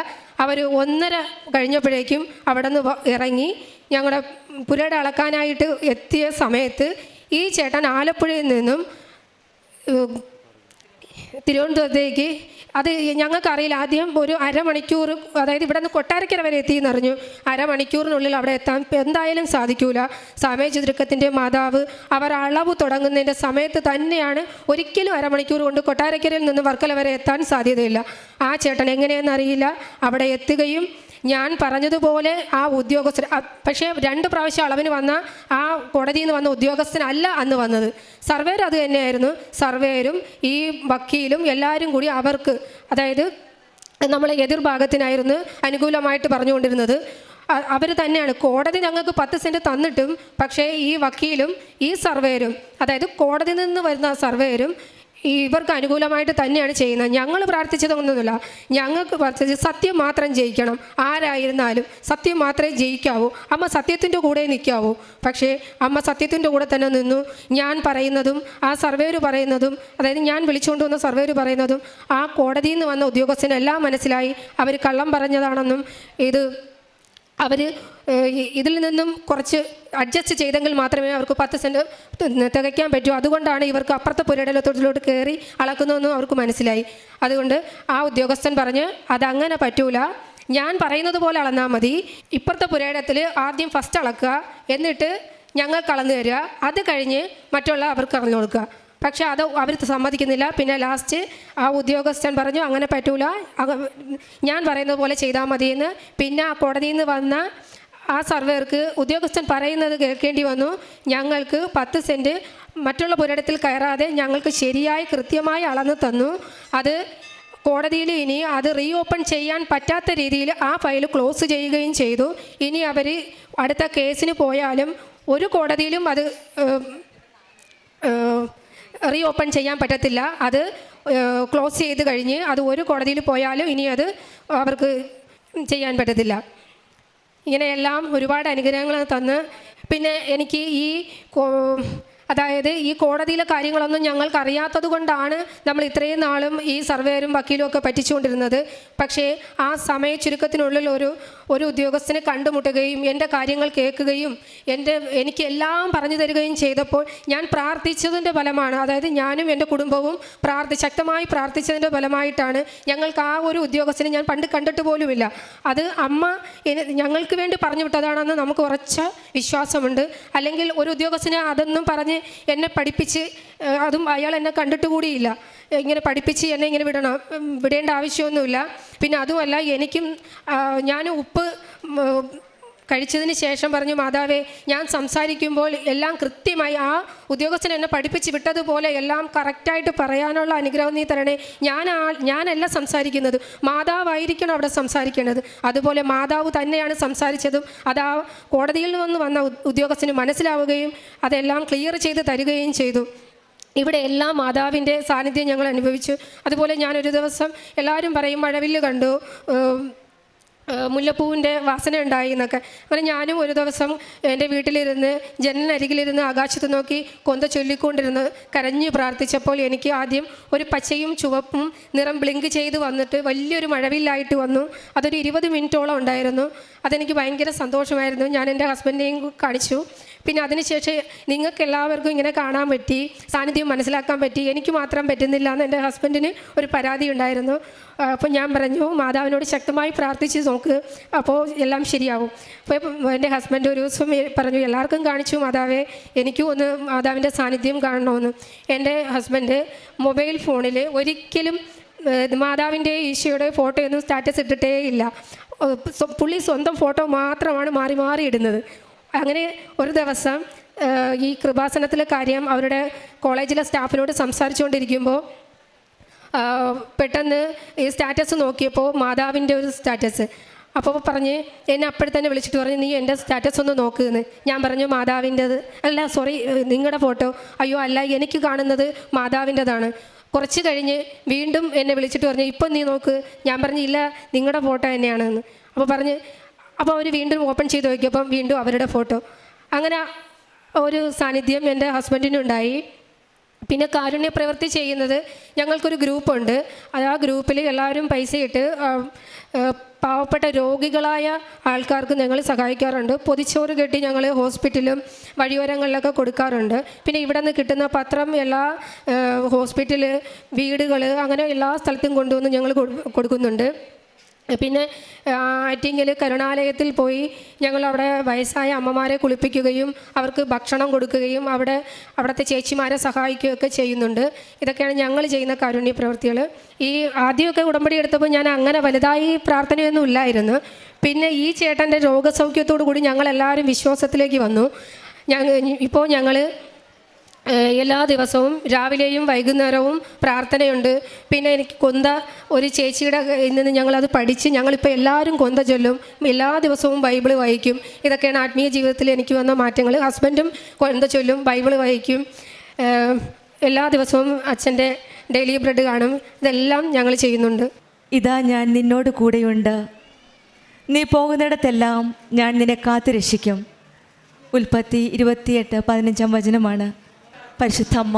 അവർ 1:30 കഴിഞ്ഞപ്പോഴേക്കും അവിടെ നിന്ന് ഇറങ്ങി ഞങ്ങളുടെ പുരയിടം അളക്കാനായിട്ട് എത്തിയ സമയത്ത് ഈ ചേട്ടൻ ആലപ്പുഴയിൽ നിന്നും തിരുവനന്തപുരത്തേക്ക്, അത് ഞങ്ങൾക്കറിയില്ല, ആദ്യം ഒരു അരമണിക്കൂർ, അതായത് ഇവിടെ നിന്ന് കൊട്ടാരക്കര വരെ എത്തിയെന്നറിഞ്ഞു. അരമണിക്കൂറിനുള്ളിൽ അവിടെ എത്താൻ എന്തായാലും സാധിക്കൂല. സമയചുരുക്കത്തിൻ്റെ മാതാവ് അവർ അളവ് തുടങ്ങുന്നതിൻ്റെ സമയത്ത് തന്നെയാണ്. ഒരിക്കലും അരമണിക്കൂർ കൊണ്ട് കൊട്ടാരക്കരയിൽ നിന്ന് വർക്കല വരെ എത്താൻ സാധ്യതയില്ല. ആ ചേട്ടൻ എങ്ങനെയെന്നറിയില്ല അവിടെ എത്തുകയും ഞാൻ പറഞ്ഞതുപോലെ ആ ഉദ്യോഗസ്ഥർ, പക്ഷേ 2 പ്രാവശ്യം അളവിന് വന്ന ആ കോടതിയിൽ നിന്ന് വന്ന ഉദ്യോഗസ്ഥനല്ല അന്ന് വന്നത്, സർവേയർ അത് തന്നെയായിരുന്നു. സർവേയരും ഈ വക്കീലും എല്ലാവരും കൂടി അവർക്ക്, അതായത് നമ്മളെ എതിർഭാഗത്തിനായിരുന്നു അനുകൂലമായിട്ട് പറഞ്ഞുകൊണ്ടിരുന്നത്. അവർ തന്നെയാണ്. കോടതി ഞങ്ങൾക്ക് 10 സെൻറ്റ് തന്നിട്ടും പക്ഷേ ഈ വക്കീലും ഈ സർവേയരും, അതായത് കോടതിയിൽ നിന്ന് വരുന്ന സർവേയരും ഇവർക്ക് അനുകൂലമായിട്ട് തന്നെയാണ് ചെയ്യുന്നത്. ഞങ്ങൾ പ്രാർത്ഥിച്ചതൊന്നുമില്ല. ഞങ്ങൾക്ക് പ്രാർത്ഥിച്ചത് സത്യം മാത്രം ജയിക്കണം. ആരായിരുന്നാലും സത്യം മാത്രമേ ജയിക്കാവൂ. അമ്മ സത്യത്തിൻ്റെ കൂടെ നിൽക്കാവൂ. പക്ഷേ അമ്മ സത്യത്തിൻ്റെ കൂടെ തന്നെ നിന്നു. ഞാൻ പറയുന്നതും ആ സർവേയർ പറയുന്നതും, അതായത് ഞാൻ വിളിച്ചുകൊണ്ട് വന്ന സർവേയർ പറയുന്നതും ആ കോടതിയിൽ നിന്ന് വന്ന ഉദ്യോഗസ്ഥനെല്ലാം മനസ്സിലായി. അവർ കള്ളം പറഞ്ഞതാണെന്നും അവർ ഇതിൽ നിന്നും കുറച്ച് അഡ്ജസ്റ്റ് ചെയ്തെങ്കിൽ മാത്രമേ അവർക്ക് 10 സെൻറ്റ് തികയ്ക്കാൻ പറ്റൂ. അതുകൊണ്ടാണ് ഇവർക്ക് അപ്പുറത്തെ പുരയിടത്തോട്ടിലോട്ട് കയറി അളക്കുന്നതെന്നും അവർക്ക് മനസ്സിലായി. അതുകൊണ്ട് ആ ഉദ്യോഗസ്ഥൻ പറഞ്ഞ് അതങ്ങനെ പറ്റൂല, ഞാൻ പറയുന്നത് പോലെ അളന്നാൽ മതി. ഇപ്പുറത്തെ പുരയിടത്തിൽ ആദ്യം ഫസ്റ്റ് അളക്കുക, എന്നിട്ട് ഞങ്ങൾക്ക് അളന്നു തരിക, അത് കഴിഞ്ഞ് മറ്റുള്ള അവർക്ക് അളന്നു കൊടുക്കുക. പക്ഷേ അത് അവർ സമ്മതിക്കുന്നില്ല. പിന്നെ ലാസ്റ്റ് ആ ഉദ്യോഗസ്ഥൻ പറഞ്ഞു അങ്ങനെ പറ്റൂല, ഞാൻ പറയുന്നത് പോലെ ചെയ്താൽ മതിയെന്ന്. പിന്നെ ആ കോടതിയിൽ നിന്ന് വന്ന ആ സർവേർക്ക് ഉദ്യോഗസ്ഥൻ പറയുന്നത് കേൾക്കേണ്ടി വന്നു. ഞങ്ങൾക്ക് 10 സെൻറ്റ് മറ്റുള്ള പുരയിടത്തിൽ കയറാതെ ഞങ്ങൾക്ക് ശരിയായി കൃത്യമായി അളന്ന് തന്നു. അത് കോടതിയിൽ ഇനി അത് റീ ഓപ്പൺ ചെയ്യാൻ പറ്റാത്ത രീതിയിൽ ആ ഫയൽ ക്ലോസ് ചെയ്യുകയും ചെയ്തു. ഇനി അവർ അടുത്ത കേസിന് പോയാലും ഒരു കോടതിയിലും അത് റീ ഓപ്പൺ ചെയ്യാൻ പറ്റത്തില്ല. അത് ക്ലോസ് ചെയ്ത് കഴിഞ്ഞ് അത് ഒരു കോടതിയിൽ പോയാലും ഇനി അത് അവർക്ക് ചെയ്യാൻ പറ്റത്തില്ല. ഇങ്ങനെയെല്ലാം ഒരുപാട് അനുഗ്രഹങ്ങൾ തന്ന് പിന്നെ എനിക്ക് അതായത് ഈ കോടതിയിലെ കാര്യങ്ങളൊന്നും ഞങ്ങൾക്ക് അറിയാത്തത് കൊണ്ടാണ് നമ്മൾ ഇത്രയും നാളും ഈ സർവേയറും വക്കീലും ഒക്കെ പറ്റിച്ചുകൊണ്ടിരുന്നത്. പക്ഷേ ആ സമയ ചുരുക്കത്തിനുള്ളിൽ ഒരു ഉദ്യോഗസ്ഥനെ കണ്ടുമുട്ടുകയും എൻ്റെ കാര്യങ്ങൾ കേൾക്കുകയും എനിക്ക് എല്ലാം പറഞ്ഞു തരികയും ചെയ്തപ്പോൾ ഞാൻ പ്രാർത്ഥിച്ചതിൻ്റെ ഫലമാണ്. അതായത് ഞാനും എൻ്റെ കുടുംബവും ശക്തമായി പ്രാർത്ഥിച്ചതിൻ്റെ ഫലമായിട്ടാണ് ഞങ്ങൾക്ക് ആ ഒരു ഉദ്യോഗസ്ഥനെ ഞാൻ പണ്ട് കണ്ടിട്ട് പോലുമില്ല. അത് അമ്മ ഞങ്ങൾക്ക് വേണ്ടി പറഞ്ഞു വിട്ടതാണെന്ന് നമുക്ക് ഉറച്ച വിശ്വാസമുണ്ട്. അല്ലെങ്കിൽ ഒരു ഉദ്യോഗസ്ഥനെ അതൊന്നും പറഞ്ഞ് എന്നെ പഠിപ്പിച്ച്, അതും അയാൾ എന്നെ കണ്ടിട്ട് കൂടിയില്ല, ഇങ്ങനെ പഠിപ്പിച്ച് എന്നെ ഇങ്ങനെ വിടേണ്ട ആവശ്യമൊന്നുമില്ല. പിന്നെ അതുമല്ല, ഞാൻ ഉപ്പ് കഴിച്ചതിന് ശേഷം പറഞ്ഞു, മാതാവേ ഞാൻ സംസാരിക്കുമ്പോൾ എല്ലാം കൃത്യമായി ആ ഉദ്യോഗസ്ഥൻ എന്നെ പഠിപ്പിച്ച് വിട്ടതുപോലെ എല്ലാം കറക്റ്റായിട്ട് പറയാനുള്ള അനുഗ്രഹം നീ തരണേ. ഞാനല്ല സംസാരിക്കുന്നത്, മാതാവായിരിക്കണം അവിടെ സംസാരിക്കേണ്ടത്. അതുപോലെ മാതാവ് തന്നെയാണ് സംസാരിച്ചതും അത് ആ കോടതിയിൽ നിന്ന് വന്ന ഉദ്യോഗസ്ഥന് മനസ്സിലാവുകയും അതെല്ലാം ക്ലിയർ ചെയ്ത് തരികയും ചെയ്തു. ഇവിടെ എല്ലാം മാതാവിൻ്റെ സാന്നിധ്യം ഞങ്ങൾ അനുഭവിച്ചു. അതുപോലെ ഞാനൊരു ദിവസം എല്ലാവരും പറയും മഴവില്ല് കണ്ടു, മുല്ലപ്പൂവിൻ്റെ വാസന ഉണ്ടായി എന്നൊക്കെ. അങ്ങനെ ഞാനും ഒരു ദിവസം എൻ്റെ വീട്ടിലിരുന്ന് ജനലിനരികിലിരുന്ന് ആകാശത്ത് നോക്കി കൊന്ത ചൊല്ലിക്കൊണ്ടിരുന്ന് കരഞ്ഞു പ്രാർത്ഥിച്ചപ്പോൾ എനിക്ക് ആദ്യം ഒരു പച്ചയും ചുവപ്പും നിറം ബ്ലിങ്ക് ചെയ്ത് വന്നിട്ട് വലിയൊരു മഴവില്ലായിട്ട് വന്നു. അതൊരു 20 മിനിറ്റോളം ഉണ്ടായിരുന്നു. അതെനിക്ക് ഭയങ്കര സന്തോഷമായിരുന്നു. ഞാൻ എൻ്റെ ഹസ്ബൻഡിനെയും കാണിച്ചു. പിന്നെ അതിനുശേഷം നിങ്ങൾക്ക് എല്ലാവർക്കും ഇങ്ങനെ കാണാൻ പറ്റി, സാന്നിധ്യം മനസ്സിലാക്കാൻ പറ്റി, എനിക്ക് മാത്രം പറ്റുന്നില്ല എന്ന് എൻ്റെ ഹസ്ബൻഡിന് ഒരു പരാതി ഉണ്ടായിരുന്നു. അപ്പോൾ ഞാൻ പറഞ്ഞു, മാതാവിനോട് ശക്തമായി പ്രാർത്ഥിച്ച് നോക്ക്, അപ്പോൾ എല്ലാം ശരിയാവും. അപ്പോൾ എൻ്റെ ഹസ്ബൻഡ് ഒരു ദിവസം പറഞ്ഞു, എല്ലാവർക്കും കാണിച്ചു മാതാവേ, എനിക്കും ഒന്ന് മാതാവിൻ്റെ സാന്നിധ്യം കാണണമെന്ന്. എൻ്റെ ഹസ്ബൻഡ് മൊബൈൽ ഫോണിൽ ഒരിക്കലും മാതാവിൻ്റെ ഈശോയുടെ ഫോട്ടോയൊന്നും സ്റ്റാറ്റസ് ഇട്ടിട്ടേ ഇല്ല. പുള്ളി സ്വന്തം ഫോട്ടോ മാത്രമാണ് മാറി മാറി ഇടുന്നത്. അങ്ങനെ ഒരു ദിവസം ഈ കൃപാസനത്തിലെ കാര്യം അവരുടെ കോളേജിലെ സ്റ്റാഫിനോട് സംസാരിച്ചുകൊണ്ടിരിക്കുമ്പോൾ പെട്ടെന്ന് ഈ സ്റ്റാറ്റസ് നോക്കിയപ്പോൾ മാതാവിൻ്റെ ഒരു സ്റ്റാറ്റസ്. അപ്പോൾ പറഞ്ഞ് എന്നെ അപ്പോഴത്തന്നെ വിളിച്ചിട്ട് പറഞ്ഞു, നീ എൻ്റെ സ്റ്റാറ്റസ് ഒന്ന് നോക്കുമെന്ന്. ഞാൻ പറഞ്ഞു, മാതാവിൻ്റെത് അല്ല, സോറി, നിങ്ങളുടെ ഫോട്ടോ. അയ്യോ അല്ല, എനിക്ക് കാണുന്നത് മാതാവിൻ്റെതാണ്. കുറച്ച് കഴിഞ്ഞ് വീണ്ടും എന്നെ വിളിച്ചിട്ട് പറഞ്ഞു, ഇപ്പം നീ നോക്ക്. ഞാൻ പറഞ്ഞു, ഇല്ല, നിങ്ങളുടെ ഫോട്ടോ തന്നെയാണെന്ന്. അപ്പോൾ അവർ വീണ്ടും ഓപ്പൺ ചെയ്ത് നോക്കിയപ്പം വീണ്ടും അവരുടെ ഫോട്ടോ. അങ്ങനെ ഒരു സാന്നിധ്യം എൻ്റെ ഹസ്ബൻഡിനുണ്ടായി. പിന്നെ കാരുണ്യ പ്രവൃത്തി ചെയ്യുന്നത് ഞങ്ങൾക്കൊരു ഗ്രൂപ്പുണ്ട്. ആ ഗ്രൂപ്പിൽ എല്ലാവരും പൈസ ഇട്ട് പാവപ്പെട്ട രോഗികളായ ആൾക്കാർക്ക് ഞങ്ങൾ സഹായിക്കാറുണ്ട്. പൊതിച്ചോറ് കെട്ടി ഞങ്ങൾ ഹോസ്പിറ്റലും വഴിയോരങ്ങളിലൊക്കെ കൊടുക്കാറുണ്ട്. പിന്നെ ഇവിടെ നിന്ന് കിട്ടുന്ന പത്രം എല്ലാ ഹോസ്പിറ്റൽ, വീടുകൾ, അങ്ങനെ എല്ലാ സ്ഥലത്തും കൊണ്ടുവന്ന് ഞങ്ങൾ കൊടുക്കുന്നുണ്ട്. പിന്നെ ആറ്റിങ്ങൽ കരുണാലയത്തിൽ പോയി ഞങ്ങളവിടെ വയസ്സായ അമ്മമാരെ കുളിപ്പിക്കുകയും അവർക്ക് ഭക്ഷണം കൊടുക്കുകയും അവിടുത്തെ ചേച്ചിമാരെ സഹായിക്കുകയൊക്കെ ചെയ്യുന്നുണ്ട്. ഇതൊക്കെയാണ് ഞങ്ങൾ ചെയ്യുന്ന കാരുണ്യ പ്രവൃത്തികൾ. ഈ ആദ്യമൊക്കെ ഉടമ്പടി എടുത്തപ്പോൾ ഞാൻ അങ്ങനെ വലുതായി പ്രാർത്ഥനയൊന്നും ഇല്ലായിരുന്നു. പിന്നെ ഈ ചേട്ടൻ്റെ രോഗസൗഖ്യത്തോടു കൂടി ഞങ്ങളെല്ലാവരും വിശ്വാസത്തിലേക്ക് വന്നു. ഇപ്പോൾ ഞങ്ങൾ എല്ലാ ദിവസവും രാവിലെയും വൈകുന്നേരവും പ്രാർത്ഥനയുണ്ട്. പിന്നെ എനിക്ക് കൊന്ത ഒരു ചേച്ചിയുടെ നിന്ന് ഞങ്ങളത് പഠിച്ച് ഞങ്ങളിപ്പോൾ എല്ലാവരും കൊന്ത ചൊല്ലും. എല്ലാ ദിവസവും ബൈബിൾ വായിക്കും. ഇതൊക്കെയാണ് ആത്മീയ ജീവിതത്തിൽ എനിക്ക് വന്ന മാറ്റങ്ങൾ. ഹസ്ബൻഡും കൊന്ത ചൊല്ലും, ബൈബിൾ വായിക്കും. എല്ലാ ദിവസവും അച്ഛൻ്റെ ഡെയിലി ബ്രെഡ് കാണും. ഇതെല്ലാം ഞങ്ങൾ ചെയ്യുന്നുണ്ട്. ഇതാ ഞാൻ നിന്നോട് കൂടെയുണ്ട്, നീ പോകുന്നിടത്തെല്ലാം ഞാൻ നിന്നെ കാത്തു രക്ഷിക്കും. ഉൽപ്പത്തി 28:15 പരിശുദ്ധ അമ്മ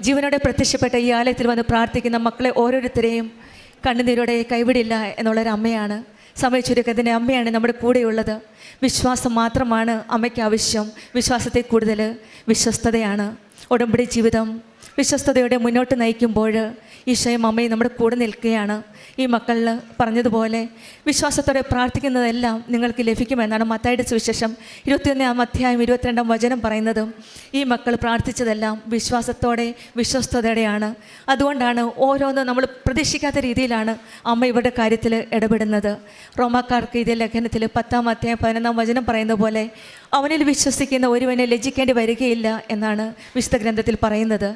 ജീവനോടെ പ്രത്യക്ഷപ്പെട്ട ഈ ആലയത്തിൽ വന്ന് പ്രാർത്ഥിക്കുന്ന മക്കളെ ഓരോരുത്തരെയും കണ്ണുനീരോടെ കൈവിടില്ല എന്നുള്ളൊരു അമ്മയാണ്. സമയച്ചുരുക്കത്തിൻ്റെ അമ്മയാണ് നമ്മുടെ കൂടെയുള്ളത്. വിശ്വാസം മാത്രമാണ് അമ്മയ്ക്ക് ആവശ്യം. വിശ്വാസത്തെ കൂടുതൽ വിശ്വസ്തതയാണ്. ഉടമ്പടി ജീവിതം വിശ്വസ്തയോടെ മുന്നോട്ട് നയിക്കുമ്പോൾ ഈശോയും അമ്മയും നമ്മുടെ കൂടെ നിൽക്കുകയാണ്. ഈ മക്കളിൽ പറഞ്ഞതുപോലെ വിശ്വാസത്തോടെ പ്രാർത്ഥിക്കുന്നതെല്ലാം നിങ്ങൾക്ക് ലഭിക്കുമെന്നാണ് മത്തായിയുടെ സുവിശേഷം 21:22 പറയുന്നത്. ഈ മക്കൾ പ്രാർത്ഥിച്ചതെല്ലാം വിശ്വാസത്തോടെ വിശ്വസ്തയോടെയാണ്. അതുകൊണ്ടാണ് ഓരോന്നും നമ്മൾ പ്രതീക്ഷിക്കാത്ത രീതിയിലാണ് അമ്മ ഇവരുടെ കാര്യത്തിൽ ഇടപെടുന്നത്. റോമാക്കാർക്ക് ഇതേ ലേഖനത്തിൽ 10:11 പറയുന്ന പോലെ അവനിൽ വിശ്വസിക്കുന്ന ഒരുവനെ ലജ്ജിക്കേണ്ടി വരികയില്ല എന്നാണ് വിശുദ്ധ ഗ്രന്ഥത്തിൽ പറയുന്നത്.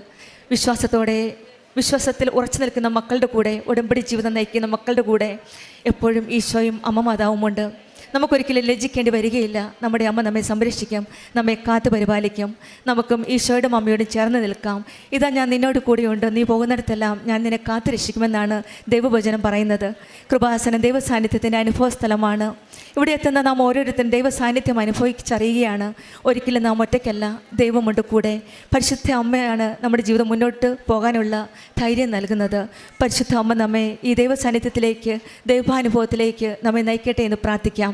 വിശ്വാസത്തിൽ ഉറച്ചു നിൽക്കുന്ന മക്കളുടെ കൂടെ, ഉടമ്പടി ജീവിതം നയിക്കുന്ന മക്കളുടെ കൂടെ എപ്പോഴും ഈശോയും അമ്മ മാതാവുമുണ്ട്. നമുക്കൊരിക്കലും ലജ്ജിക്കേണ്ടി വരികയില്ല. നമ്മുടെ അമ്മ നമ്മെ സംരക്ഷിക്കും, നമ്മെ കാത്തു പരിപാലിക്കും. നമുക്കും ഈശോയുടെ അമ്മയോടും ചേർന്ന് നിൽക്കാം. ഇതാ ഞാൻ നിന്നോട് കൂടെയുണ്ട്, നീ പോകുന്നിടത്തെല്ലാം ഞാൻ നിന്നെ കാത്തു രക്ഷിക്കുമെന്നാണ് ദൈവവചനം പറയുന്നത്. കൃപാസനം ദൈവസാന്നിധ്യത്തിൻ്റെ അനുഭവ സ്ഥലമാണ്. ഇവിടെ എത്തുന്ന നാം ഓരോരുത്തരും ദൈവസാന്നിധ്യം അനുഭവിച്ചറിയുകയാണ്. ഒരിക്കലും നാം ഒറ്റയ്ക്കല്ല, ദൈവമുണ്ട് കൂടെ. പരിശുദ്ധ അമ്മയാണ് നമ്മുടെ ജീവിതം മുന്നോട്ട് പോകാനുള്ള ധൈര്യം നൽകുന്നത്. പരിശുദ്ധ അമ്മ നമ്മെ ഈ ദൈവസാന്നിധ്യത്തിലേക്ക്, ദൈവാനുഭവത്തിലേക്ക് നമ്മെ നയിക്കട്ടെ എന്ന് പ്രാർത്ഥിക്കാം.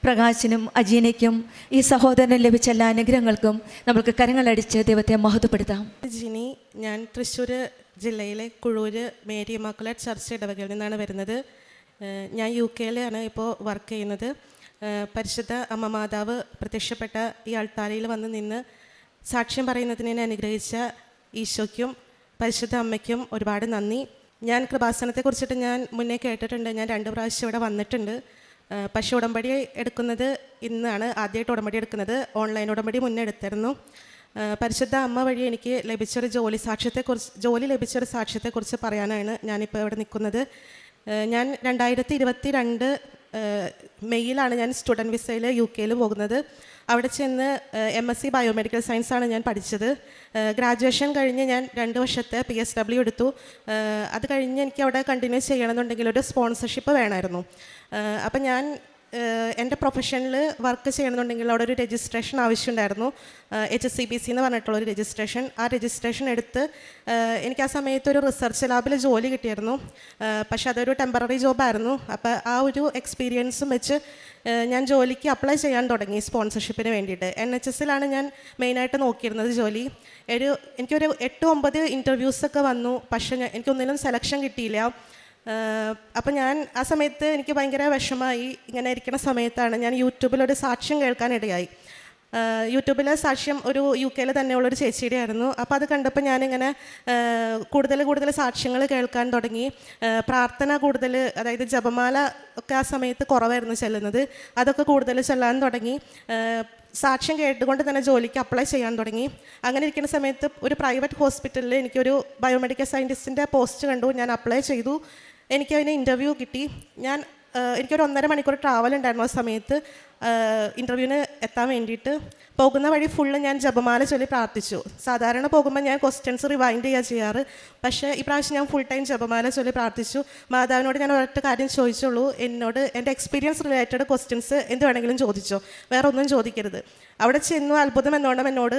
പ്രകാശിനും അജീനയ്ക്കും ഈ സഹോദരനും ലഭിച്ച എല്ലാ അനുഗ്രഹങ്ങൾക്കും നമുക്ക് കരങ്ങളടിച്ച് ദൈവത്തെ മഹത്വപ്പെടുത്താം. ജിനി, ഞാൻ തൃശ്ശൂർ ജില്ലയിലെ കുഴൂർ മേരി ഇമ്മാക്കുലേറ്റ് ചർച്ച് ഇടവകയിൽ നിന്നാണ് വരുന്നത്. ഞാൻ UK-യിലാണ് ഇപ്പോൾ വർക്ക് ചെയ്യുന്നത്. പരിശുദ്ധ അമ്മ മാതാവ് പ്രത്യക്ഷപ്പെട്ട ഈ അൾത്താരയിൽ വന്ന് നിന്ന് സാക്ഷ്യം പറയുന്നതിനെ അനുഗ്രഹിച്ച ഈശോയ്ക്കും പരിശുദ്ധ അമ്മയ്ക്കും ഒരുപാട് നന്ദി. ഞാൻ കൃപാസനത്തെക്കുറിച്ചിട്ട് ഞാൻ മുന്നേ കേട്ടിട്ടുണ്ട്. ഞാൻ 2 പ്രാവശ്യം ഇവിടെ വന്നിട്ടുണ്ട്. പക്ഷേ ഉടമ്പടി എടുക്കുന്നത് ഇന്നാണ് ആദ്യമായിട്ട് ഉടമ്പടി എടുക്കുന്നത്. ഓൺലൈൻ ഉടമ്പടി മുന്നേ എടുത്തിരുന്നു. പരിശുദ്ധ അമ്മ വഴി എനിക്ക് ലഭിച്ചൊരു ജോലി ലഭിച്ചൊരു സാക്ഷ്യത്തെക്കുറിച്ച് പറയാനാണ് ഞാനിപ്പോൾ ഇവിടെ നിൽക്കുന്നത്. ഞാൻ 2022 മെയ്യിലാണ് ഞാൻ സ്റ്റുഡൻറ്റ് വിസയിൽ UK-യിൽ പോകുന്നത്. അവിടെ ചെന്ന് MSc ബയോമെഡിക്കൽ സയൻസാണ് ഞാൻ പഠിച്ചത്. ഗ്രാജുവേഷൻ കഴിഞ്ഞ് ഞാൻ 2 വർഷത്തെ PSW എടുത്തു. അത് കഴിഞ്ഞ് എനിക്ക് അവിടെ കണ്ടിന്യൂ ചെയ്യണമെന്നുണ്ടെങ്കിൽ ഒരു സ്പോൺസർഷിപ്പ് വേണമായിരുന്നു. അപ്പം ഞാൻ എൻ്റെ പ്രൊഫഷനിൽ വർക്ക് ചെയ്യണമെന്നുണ്ടെങ്കിൽ അവിടെ ഒരു രജിസ്ട്രേഷൻ ആവശ്യമുണ്ടായിരുന്നു. HSCBC എന്ന് പറഞ്ഞിട്ടുള്ളൊരു രജിസ്ട്രേഷൻ. ആ രജിസ്ട്രേഷൻ എടുത്ത് എനിക്ക് ആ സമയത്ത് ഒരു റിസർച്ച് ലാബിൽ ജോലി കിട്ടിയിരുന്നു. പക്ഷെ അതൊരു ടെമ്പററി ജോബായിരുന്നു. അപ്പോൾ ആ ഒരു എക്സ്പീരിയൻസും വെച്ച് ഞാൻ ജോലിക്ക് അപ്ലൈ ചെയ്യാൻ തുടങ്ങി സ്പോൺസർഷിപ്പിന് വേണ്ടിയിട്ട്. NHS-ലാണ് ഞാൻ മെയിനായിട്ട് നോക്കിയിരുന്നത് ജോലി. എനിക്കൊരു 8-9 ഇൻ്റർവ്യൂസൊക്കെ വന്നു. പക്ഷേ എനിക്കൊന്നിനും സെലക്ഷൻ കിട്ടിയില്ല. അപ്പം ഞാൻ ആ സമയത്ത് എനിക്ക് ഭയങ്കര വിഷമമായി. ഇങ്ങനെ ഇരിക്കുന്ന സമയത്താണ് ഞാൻ യൂട്യൂബിലൊരു സാക്ഷ്യം കേൾക്കാനിടയായി. യൂട്യൂബിലെ സാക്ഷ്യം ഒരു UK-യിൽ തന്നെയുള്ളൊരു ചേച്ചിയുടെ ആയിരുന്നു. അപ്പോൾ അത് കണ്ടപ്പോൾ ഞാനിങ്ങനെ കൂടുതൽ സാക്ഷ്യങ്ങൾ കേൾക്കാൻ തുടങ്ങി. പ്രാർത്ഥന കൂടുതൽ, അതായത് ജപമാല ഒക്കെ ആ സമയത്ത് കുറവായിരുന്നു ചെല്ലുന്നത്. അതൊക്കെ കൂടുതൽ ചെല്ലാൻ തുടങ്ങി. സാക്ഷ്യം കേട്ടുകൊണ്ട് തന്നെ ജോലിക്ക് അപ്ലൈ ചെയ്യാൻ തുടങ്ങി. അങ്ങനെ ഇരിക്കുന്ന സമയത്ത് ഒരു പ്രൈവറ്റ് ഹോസ്പിറ്റലിൽ എനിക്കൊരു ബയോമെഡിക്കൽ സയൻറ്റിസ്റ്റിൻ്റെ പോസ്റ്റ് കണ്ടു. ഞാൻ അപ്ലൈ ചെയ്തു. എനിക്കതിന് ഇൻ്റർവ്യൂ കിട്ടി. എനിക്കൊരു 1.5 മണിക്കൂർ ട്രാവൽ ഉണ്ടായിരുന്നു ആ സമയത്ത് ഇൻ്റർവ്യൂവിന് എത്താൻ വേണ്ടിയിട്ട്. പോകുന്ന വഴി ഫുള്ള് ഞാൻ ജപമാല ചൊല്ലി പ്രാർത്ഥിച്ചു. സാധാരണ പോകുമ്പോൾ ഞാൻ ക്വസ്റ്റ്യൻസ് റിവൈൻഡ് ചെയ്യുക ചെയ്യാറ്. പക്ഷേ ഈ പ്രാവശ്യം ഞാൻ ഫുൾ ടൈം ജപമാല ചൊല്ലി പ്രാർത്ഥിച്ചു. മാതാവിനോട് ഞാൻ ഒരൊറ്റ കാര്യം ചോദിച്ചുള്ളൂ, എന്നോട് എൻ്റെ എക്സ്പീരിയൻസ് റിലേറ്റഡ് ക്വസ്റ്റ്യൻസ് എന്ത് വേണമെങ്കിലും ചോദിച്ചോ, വേറെ ഒന്നും ചോദിക്കരുത്. അവിടെ ചെന്നു അത്ഭുതം എന്നോണം എന്നോട്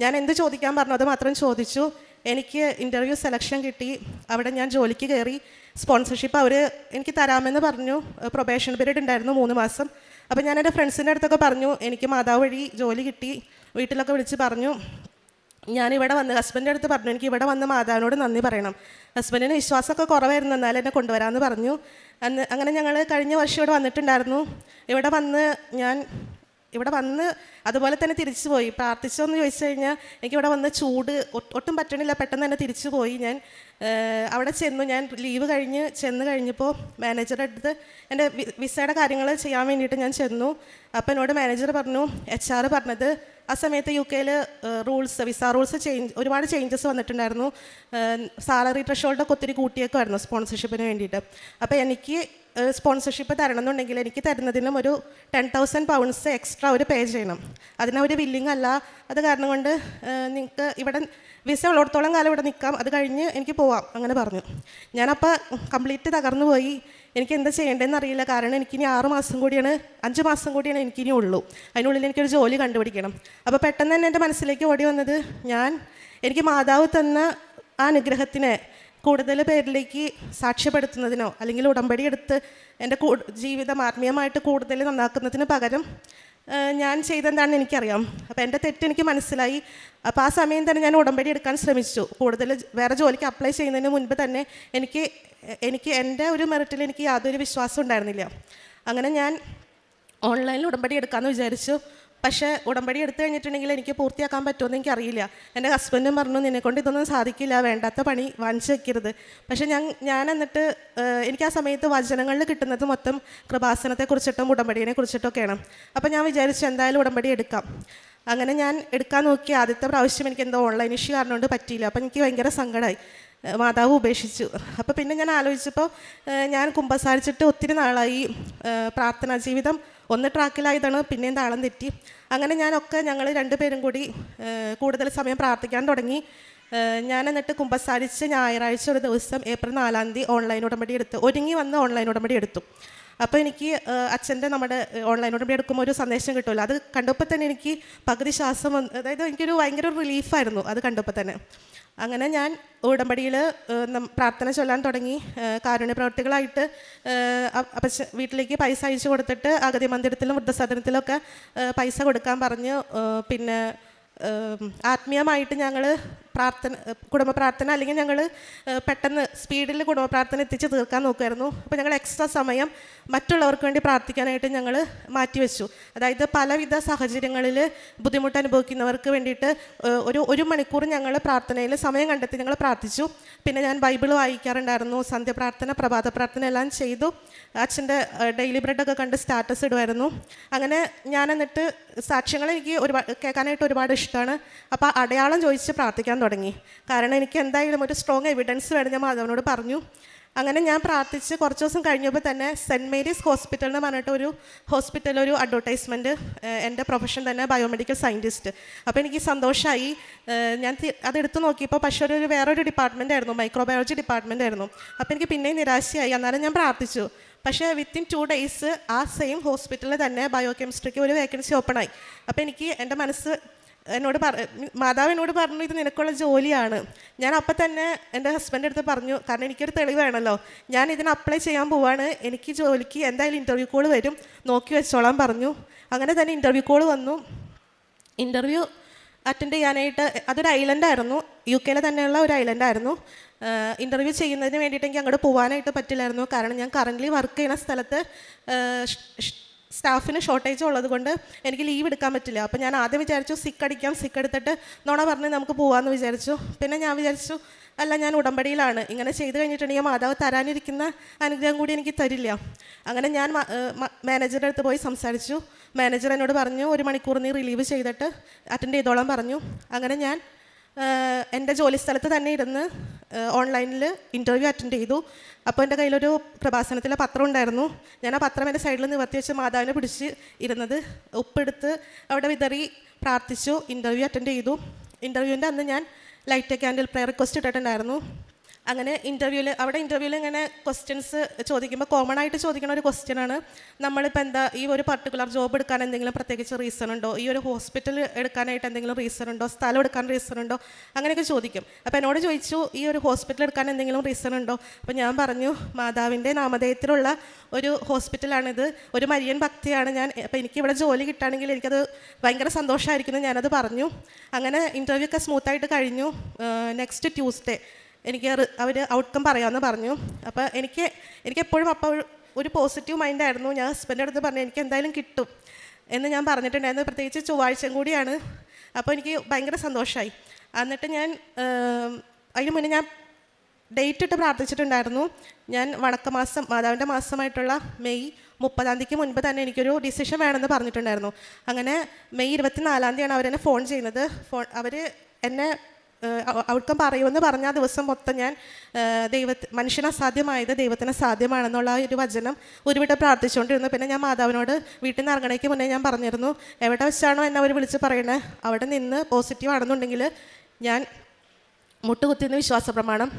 ഞാൻ എന്ത് ചോദിക്കാൻ പറഞ്ഞു അത് മാത്രം ചോദിച്ചു. എനിക്ക് ഇൻ്റർവ്യൂ സെലക്ഷൻ കിട്ടി. അവിടെ ഞാൻ ജോലിക്ക് കയറി. സ്പോൺസർഷിപ്പ് അവർ എനിക്ക് തരാമെന്ന് പറഞ്ഞു. പ്രൊബേഷൻ പീരീഡ് ഉണ്ടായിരുന്നു 3 മാസം. അപ്പോൾ ഞാൻ എൻ്റെ ഫ്രണ്ട്സിൻ്റെ അടുത്തൊക്കെ പറഞ്ഞു എനിക്ക് മാതാവ് വഴി ജോലി കിട്ടി. വീട്ടിലൊക്കെ വിളിച്ച് പറഞ്ഞു. ഞാനിവിടെ വന്ന് ഹസ്ബൻഡിൻ്റെ അടുത്ത് പറഞ്ഞു എനിക്ക് ഇവിടെ വന്ന് മാതാവിനോട് നന്ദി പറയണം. ഹസ്ബൻഡിന് വിശ്വാസമൊക്കെ കുറവായിരുന്നു, എന്നാലും എന്നെ കൊണ്ടുവരാമെന്ന് പറഞ്ഞു. അങ്ങനെ ഞങ്ങൾ കഴിഞ്ഞ വർഷം ഇവിടെ വന്നിട്ടുണ്ടായിരുന്നു. ഇവിടെ വന്ന് അതുപോലെ തന്നെ തിരിച്ചു പോയി. പ്രാർത്ഥിച്ചോന്ന് ചോദിച്ചു കഴിഞ്ഞാൽ എനിക്കിവിടെ വന്ന് ചൂട് ഒട്ടും പറ്റണില്ല. പെട്ടെന്ന് തന്നെ തിരിച്ചു പോയി. ഞാൻ അവിടെ ചെന്നു. ഞാൻ ലീവ് ചെന്ന് കഴിഞ്ഞപ്പോൾ മാനേജറുടെ അടുത്ത് എൻ്റെ വിസയുടെ കാര്യങ്ങൾ ചെയ്യാൻ വേണ്ടിയിട്ട് ഞാൻ ചെന്നു. അപ്പോൾ എന്നോട് മാനേജർ പറഞ്ഞു, HR പറഞ്ഞത് ആ സമയത്ത് UK-യിൽ വിസ റൂൾസ് ഒരുപാട് ചേഞ്ചസ് വന്നിട്ടുണ്ടായിരുന്നു. സാലറി ത്രഷോൾഡൊക്കെ ഒത്തിരി കൂട്ടിയേക്കുമായിരുന്നു സ്പോൺസർഷിപ്പിന് വേണ്ടിയിട്ട്. അപ്പോൾ എനിക്ക് സ്പോൺസർഷിപ്പ് തരണമെന്നുണ്ടെങ്കിൽ എനിക്ക് തരുന്നതിനും ഒരു 10,000 pounds എക്സ്ട്രാ അവർ പേ ചെയ്യണം. അതിനവർ വില്ലിങ് അല്ല. അത് കാരണം കൊണ്ട് നിങ്ങൾക്ക് ഇവിടെ വിസ ഉള്ളിടത്തോളം കാലം ഇവിടെ നിൽക്കാം, അത് കഴിഞ്ഞ് എനിക്ക് പോവാം അങ്ങനെ പറഞ്ഞു. ഞാനപ്പോൾ കംപ്ലീറ്റ് തകർന്നു പോയി. എനിക്ക് എന്താ ചെയ്യേണ്ടതെന്ന് അറിയില്ല. കാരണം എനിക്കിനി 5 മാസം കൂടിയാണ് എനിക്കിനി ഉള്ളൂ. അതിനുള്ളിൽ എനിക്കൊരു ജോലി കണ്ടുപിടിക്കണം. അപ്പോൾ പെട്ടെന്ന് തന്നെ എൻ്റെ മനസ്സിലേക്ക് ഓടി വന്നത്, എനിക്ക് മാതാവ് തന്ന ആ അനുഗ്രഹത്തിനെ കൂടുതൽ പേരിലേക്ക് സാക്ഷ്യപ്പെടുത്തുന്നതിനോ അല്ലെങ്കിൽ ഉടമ്പടി എടുത്ത് എൻ്റെ ജീവിതം ആത്മീയമായിട്ട് കൂടുതൽ നന്നാക്കുന്നതിന് പകരം ഞാൻ ചെയ്തെന്താണെന്ന് എനിക്കറിയാം. അപ്പോൾ എൻ്റെ തെറ്റെനിക്ക് മനസ്സിലായി. അപ്പോൾ ആ സമയം തന്നെ ഞാൻ ഉടമ്പടി എടുക്കാൻ ശ്രമിച്ചു. കൂടുതൽ വേറെ ജോലിക്ക് അപ്ലൈ ചെയ്യുന്നതിന് മുൻപ് തന്നെ എനിക്ക് എൻ്റെ ഒരു മെറിറ്റിൽ എനിക്ക് യാതൊരു വിശ്വാസം ഉണ്ടായിരുന്നില്ല. അങ്ങനെ ഞാൻ ഓൺലൈനിൽ ഉടമ്പടി എടുക്കാമെന്ന് വിചാരിച്ചു. പക്ഷേ ഉടമ്പടി എടുത്തു കഴിഞ്ഞിട്ടുണ്ടെങ്കിൽ എനിക്ക് പൂർത്തിയാക്കാൻ പറ്റുമെന്ന് എനിക്കറിയില്ല. എൻ്റെ ഹസ്ബൻഡും പറഞ്ഞു, നിന്നെക്കൊണ്ട് ഇതൊന്നും സാധിക്കില്ല, വേണ്ടാത്ത പണി വാങ്ങിച്ചു വെക്കരുത്. പക്ഷേ ഞാൻ എന്നിട്ട് എനിക്ക് ആ സമയത്ത് വചനങ്ങളിൽ കിട്ടുന്നത് മൊത്തം കൃപാസനത്തെക്കുറിച്ചിട്ടും ഉടമ്പടിയെ കുറിച്ചിട്ടൊക്കെയാണ്. അപ്പോൾ ഞാൻ വിചാരിച്ചു എന്തായാലും ഉടമ്പടി എടുക്കാം. അങ്ങനെ ഞാൻ എടുക്കാൻ നോക്കി. ആദ്യത്തെ പ്രാവശ്യം എനിക്ക് എന്തോ ഓൺലൈൻ ഇഷ്യൂ കാരണം കൊണ്ട് പറ്റിയില്ല. അപ്പോൾ എനിക്ക് ഭയങ്കര സങ്കടമായി. മാതാവ് ഉപേക്ഷിച്ചു. അപ്പോൾ പിന്നെ ഞാൻ ആലോചിച്ചപ്പോൾ ഞാൻ കുമ്പസാരിച്ചിട്ട് ഒത്തിരി നാളായി. പ്രാർത്ഥനാ ജീവിതം ഒന്ന് ട്രാക്കിലായതാണ്, പിന്നെയും താളം തെറ്റി. അങ്ങനെ ഞങ്ങൾ 2 പേരും കൂടി കൂടുതൽ സമയം പ്രാർത്ഥിക്കാൻ തുടങ്ങി. ഞാൻ എന്നിട്ട് കുമ്പസാരിച്ച് ഞായറാഴ്ച ഒരു ദിവസം ഏപ്രിൽ 4 ഓൺലൈൻ ഉടമ്പടി എടുത്തു. ഒരുങ്ങി വന്ന് ഓൺലൈൻ ഉടമ്പടി എടുത്തു. അപ്പോൾ എനിക്ക് അച്ഛൻ്റെ നമ്മുടെ ഓൺലൈൻ ഉടമ്പടി എടുക്കുമ്പോൾ ഒരു സന്ദേശം കിട്ടുമല്ലോ, അത് കണ്ടപ്പോൾ തന്നെ എനിക്ക് പകുതി ശ്വാസം അതായത് എനിക്കൊരു ഭയങ്കര റിലീഫായിരുന്നു അത് കണ്ടപ്പോൾ തന്നെ. അങ്ങനെ ഞാൻ ഉടമ്പടിയിൽ പ്രാർത്ഥന ചൊല്ലാൻ തുടങ്ങി. കാരുണ്യ പ്രവർത്തികളായിട്ട് വീട്ടിലേക്ക് പൈസ അയച്ചു കൊടുത്തിട്ട് അഗതി മന്ദിരത്തിലും വൃദ്ധസദനത്തിലൊക്കെ പൈസ കൊടുക്കാൻ പറഞ്ഞു. പിന്നെ ആത്മീയമായിട്ട് ഞങ്ങൾ കുടുംബ പ്രാർത്ഥന അല്ലെങ്കിൽ ഞങ്ങൾ പെട്ടെന്ന് സ്പീഡിൽ കുടുംബ പ്രാർത്ഥന എത്തിച്ച് തീർക്കാൻ നോക്കുമായിരുന്നു. അപ്പോൾ ഞങ്ങൾ എക്സ്ട്രാ സമയം മറ്റുള്ളവർക്ക് വേണ്ടി പ്രാർത്ഥിക്കാനായിട്ട് ഞങ്ങൾ മാറ്റിവെച്ചു. അതായത് പലവിധ സാഹചര്യങ്ങളിൽ ബുദ്ധിമുട്ട് അനുഭവിക്കുന്നവർക്ക് വേണ്ടിയിട്ട് ഒരു മണിക്കൂർ ഞങ്ങൾ പ്രാർത്ഥനയിൽ സമയം കണ്ടെത്തി ഞങ്ങൾ പ്രാർത്ഥിച്ചു. പിന്നെ ഞാൻ ബൈബിൾ വായിക്കാറുണ്ടായിരുന്നു, സന്ധ്യപ്രാർത്ഥന, പ്രഭാത പ്രാർത്ഥന എല്ലാം ചെയ്തു. അച്ഛൻ്റെ ഡെയിലി ബ്രെഡൊക്കെ കണ്ട് സ്റ്റാറ്റസ് ഇടുമായിരുന്നു. അങ്ങനെ ഞാൻ എന്നിട്ട് സാക്ഷ്യങ്ങൾ എനിക്ക് കേൾക്കാനായിട്ട് ഒരുപാട് ഇഷ്ടമാണ്. അപ്പോൾ അടയാളം ചോദിച്ച് പ്രാർത്ഥിക്കാൻ തുടങ്ങി. കാരണം എനിക്ക് എന്തായാലും ഒരു സ്ട്രോങ് എവിഡൻസ് വേണം, ഞാൻ മാധവനോട് പറഞ്ഞു. അങ്ങനെ ഞാൻ പ്രാർത്ഥിച്ച് കുറച്ച് ദിവസം കഴിഞ്ഞപ്പോൾ തന്നെ സെൻറ്റ് മേരീസ് ഹോസ്പിറ്റൽ എന്ന് പറഞ്ഞിട്ട് ഒരു ഹോസ്പിറ്റലൊരു അഡ്വർടൈസ്മെൻറ്റ്, എൻ്റെ പ്രൊഫഷൻ തന്നെ ബയോമെഡിക്കൽ സയൻറ്റിസ്റ്റ്. അപ്പോൾ എനിക്ക് സന്തോഷമായി. ഞാൻ അതെടുത്ത് നോക്കിയപ്പോൾ പക്ഷേ വേറൊരു ഡിപ്പാർട്ട്മെൻ്റ് ആയിരുന്നു, മൈക്രോബയോളജി ഡിപ്പാർട്ട്മെൻ്റ് ആയിരുന്നു. അപ്പോൾ എനിക്ക് പിന്നെയും നിരാശയായി. എന്നാലും ഞാൻ പ്രാർത്ഥിച്ചു. പക്ഷേ വിത്തിൻ 2 days ആ സെയിം ഹോസ്പിറ്റലിൽ തന്നെ ബയോകെമിസ്ട്രിക്ക് ഒരു വേക്കൻസി ഓപ്പണായി. അപ്പോൾ എനിക്ക് എൻ്റെ മനസ്സ് മാതാവ് എന്നോട് പറഞ്ഞു, ഇത് നിനക്കുള്ള ജോലിയാണ്. ഞാൻ അപ്പം തന്നെ എൻ്റെ ഹസ്ബൻഡ് അടുത്ത് പറഞ്ഞു, കാരണം എനിക്കൊരു തെളിവ് വേണമല്ലോ, ഞാൻ ഇതിന് അപ്ലൈ ചെയ്യാൻ പോവാണ്, എനിക്ക് ജോലിക്ക് എന്തായാലും ഇൻ്റർവ്യൂ കോൾ വരും, നോക്കി വെച്ചോളാൻ പറഞ്ഞു. അങ്ങനെ തന്നെ ഇൻ്റർവ്യൂ കോൾ വന്നു. ഇൻ്റർവ്യൂ അറ്റൻഡ് ചെയ്യാനായിട്ട് അതൊരു ഐലൻഡായിരുന്നു, UK തന്നെയുള്ള ഒരു ഐലൻഡായിരുന്നു. ഇൻ്റർവ്യൂ ചെയ്യുന്നതിന് വേണ്ടിയിട്ട് എനിക്ക് അങ്ങോട്ട് പോകാനായിട്ട് പറ്റില്ലായിരുന്നു. കാരണം ഞാൻ കറൻ്റ്ലി വർക്ക് ചെയ്യുന്ന സ്ഥലത്ത് സ്റ്റാഫിന് ഷോർട്ടേജ് ഉള്ളത് കൊണ്ട് എനിക്ക് ലീവ് എടുക്കാൻ പറ്റില്ല. അപ്പോൾ ഞാൻ ആദ്യം വിചാരിച്ചു സിക്ക് എടുത്തിട്ട് നോണ പറഞ്ഞ് നമുക്ക് പോകാമെന്ന് വിചാരിച്ചു. പിന്നെ ഞാൻ വിചാരിച്ചു അല്ല, ഞാൻ ഉടമ്പടിയിലാണ്, ഇങ്ങനെ ചെയ്ത് കഴിഞ്ഞിട്ടുണ്ടെങ്കിൽ മാതാവ് തരാനിരിക്കുന്ന അനുഗ്രഹം കൂടി എനിക്ക് തരില്ല. അങ്ങനെ ഞാൻ മാനേജറുടെ അടുത്ത് പോയി സംസാരിച്ചു. മാനേജർ എന്നോട് പറഞ്ഞു, 1 മണിക്കൂർ നീ റിലീവ് ചെയ്തിട്ട് അറ്റൻഡ് ചെയ്തോളാൻ പറഞ്ഞു. അങ്ങനെ ഞാൻ എൻ്റെ ജോലി സ്ഥലത്ത് തന്നെ ഇരുന്ന് ഓൺലൈനിൽ ഇൻ്റർവ്യൂ അറ്റൻഡ് ചെയ്തു. അപ്പോൾ എൻ്റെ കയ്യിലൊരു കൃപാസനത്തിലെ പത്രം ഉണ്ടായിരുന്നു. ഞാൻ ആ പത്രം എൻ്റെ സൈഡിൽ നിവർത്തി വെച്ച് മാതാവിനെ പിടിച്ച് ഇരുന്നത്, ഉപ്പെടുത്ത് അവിടെ വിതറി പ്രാർത്ഥിച്ചു. ഇൻ്റർവ്യൂ അറ്റൻഡ് ചെയ്തു. ഇൻ്റർവ്യൂവിൻ്റെ അന്ന് ഞാൻ ലൈറ്റ് ക്യാൻഡിൽ പ്രയർ റിക്വസ്റ്റ് ഇട്ടിട്ടുണ്ടായിരുന്നു. അങ്ങനെ ഇൻ്റർവ്യൂവിൽ ഇങ്ങനെ ക്വസ്റ്റ്യൻസ് ചോദിക്കുമ്പോൾ കോമൺ ആയിട്ട് ചോദിക്കുന്ന ഒരു ക്വസ്റ്റ്യനാണ്, നമ്മളിപ്പോൾ എന്താ ഈ ഒരു പർട്ടിക്കുലർ ജോബ് എടുക്കാൻ എന്തെങ്കിലും പ്രത്യേകിച്ച് റീസൺ ഉണ്ടോ, ഈ ഒരു ഹോസ്പിറ്റൽ എടുക്കാനായിട്ട് എന്തെങ്കിലും റീസൺ ഉണ്ടോ, സ്ഥലം എടുക്കാൻ റീസൺ ഉണ്ടോ, അങ്ങനെയൊക്കെ ചോദിക്കും. അപ്പോൾ എന്നോട് ചോദിച്ചു, ഈ ഒരു ഹോസ്പിറ്റൽ എടുക്കാൻ എന്തെങ്കിലും റീസൺ ഉണ്ടോ. അപ്പോൾ ഞാൻ പറഞ്ഞു, മാതാവിൻ്റെ നാമധേയത്തിലുള്ള ഒരു ഹോസ്പിറ്റലാണിത്, ഒരു മരിയൻ ഭക്തിയാണ് ഞാൻ. അപ്പോൾ എനിക്കിവിടെ ജോലി കിട്ടുകയാണെങ്കിൽ എനിക്കത് ഭയങ്കര സന്തോഷമായിരിക്കുന്നു, ഞാനത് പറഞ്ഞു. അങ്ങനെ ഇൻ്റർവ്യൂ ഒക്കെ സ്മൂത്തായിട്ട് കഴിഞ്ഞു. നെക്സ്റ്റ് ട്യൂസ്ഡേ എനിക്ക് അവർ ഔട്ട്കം പറയാമെന്ന് പറഞ്ഞു. അപ്പോൾ എനിക്ക് എപ്പോഴും അപ്പോൾ ഒരു പോസിറ്റീവ് മൈൻഡായിരുന്നു. ഞാൻ ഹസ്ബൻഡിൻ്റെ അടുത്ത് പറഞ്ഞു, എനിക്ക് എന്തായാലും കിട്ടും എന്ന് ഞാൻ പറഞ്ഞിട്ടുണ്ടായിരുന്നു. പ്രത്യേകിച്ച് ചൊവ്വാഴ്ചയും കൂടിയാണ്. അപ്പോൾ എനിക്ക് ഭയങ്കര സന്തോഷമായി. എന്നിട്ട് ഞാൻ അതിന് മുന്നേ ഞാൻ ഡേറ്റ് ഇട്ട് പ്രാർത്ഥിച്ചിട്ടുണ്ടായിരുന്നു. ഞാൻ വണക്കമാസം, മാതാവിൻ്റെ മാസമായിട്ടുള്ള മെയ് 30 മുൻപ് തന്നെ എനിക്കൊരു ഡിസിഷൻ വേണമെന്ന് പറഞ്ഞിട്ടുണ്ടായിരുന്നു. അങ്ങനെ മെയ് 24 അവരെന്നെ ഫോൺ ചെയ്യുന്നത്. അവർ എന്നെ ഔട്ട്കം പറയുമെന്ന് പറഞ്ഞ ആ ദിവസം മൊത്തം ഞാൻ മനുഷ്യന് അസാധ്യമായത് ദൈവത്തിന് സാധ്യമാണെന്നുള്ള ഒരു വചനം ഉരുവിട്ട് പ്രാർത്ഥിച്ചുകൊണ്ടിരുന്നു. പിന്നെ ഞാൻ മാതാവിനോട് വീട്ടിൽ നിന്ന് ഇറങ്ങണേക്ക് മുന്നേ ഞാൻ പറഞ്ഞിരുന്നു, എവിടെ വെച്ചാണോ എന്നെ അവർ വിളിച്ച് പറയണേ അവിടെ നിന്ന് പോസിറ്റീവ് ആണെന്നുണ്ടെങ്കിൽ ഞാൻ മുട്ടുകുത്തിന്ന് വിശ്വാസ പ്രമാണം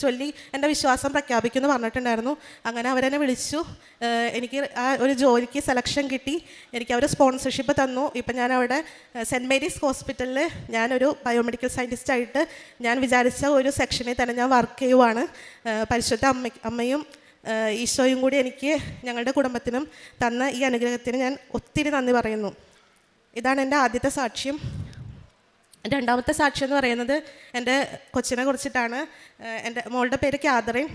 ചൊല്ലി എൻ്റെ വിശ്വാസം പ്രഖ്യാപിക്കുമെന്ന് പറഞ്ഞിട്ടുണ്ടായിരുന്നു. അങ്ങനെ അവരെന്നെ വിളിച്ചു. എനിക്ക് ആ ഒരു ജോലിക്ക് സെലക്ഷൻ കിട്ടി. എനിക്ക് അവർ സ്പോൺസർഷിപ്പ് തന്നു. ഇപ്പം ഞാൻ അവിടെ സെൻറ്റ് മേരീസ് ഹോസ്പിറ്റലിൽ ഞാനൊരു ബയോമെഡിക്കൽ സയൻറ്റിസ്റ്റായിട്ട് ഞാൻ വിചാരിച്ച ഒരു സെക്ഷനിൽ തന്നെ ഞാൻ വർക്ക് ചെയ്യുവാണ്. പരിശുദ്ധ അമ്മയും ഈശോയും കൂടി എനിക്ക് ഞങ്ങളുടെ കുടുംബത്തിനും തന്ന ഈ അനുഗ്രഹത്തിന് ഞാൻ ഒത്തിരി നന്ദി പറയുന്നു. ഇതാണ് എൻ്റെ ആദ്യത്തെ സാക്ഷ്യം. രണ്ടാമത്തെ സാക്ഷ്യം എന്ന് പറയുന്നത് എൻ്റെ കൊച്ചിനെ കുറിച്ചിട്ടാണ്. എൻ്റെ മോളുടെ പേര് കാതറിൻ.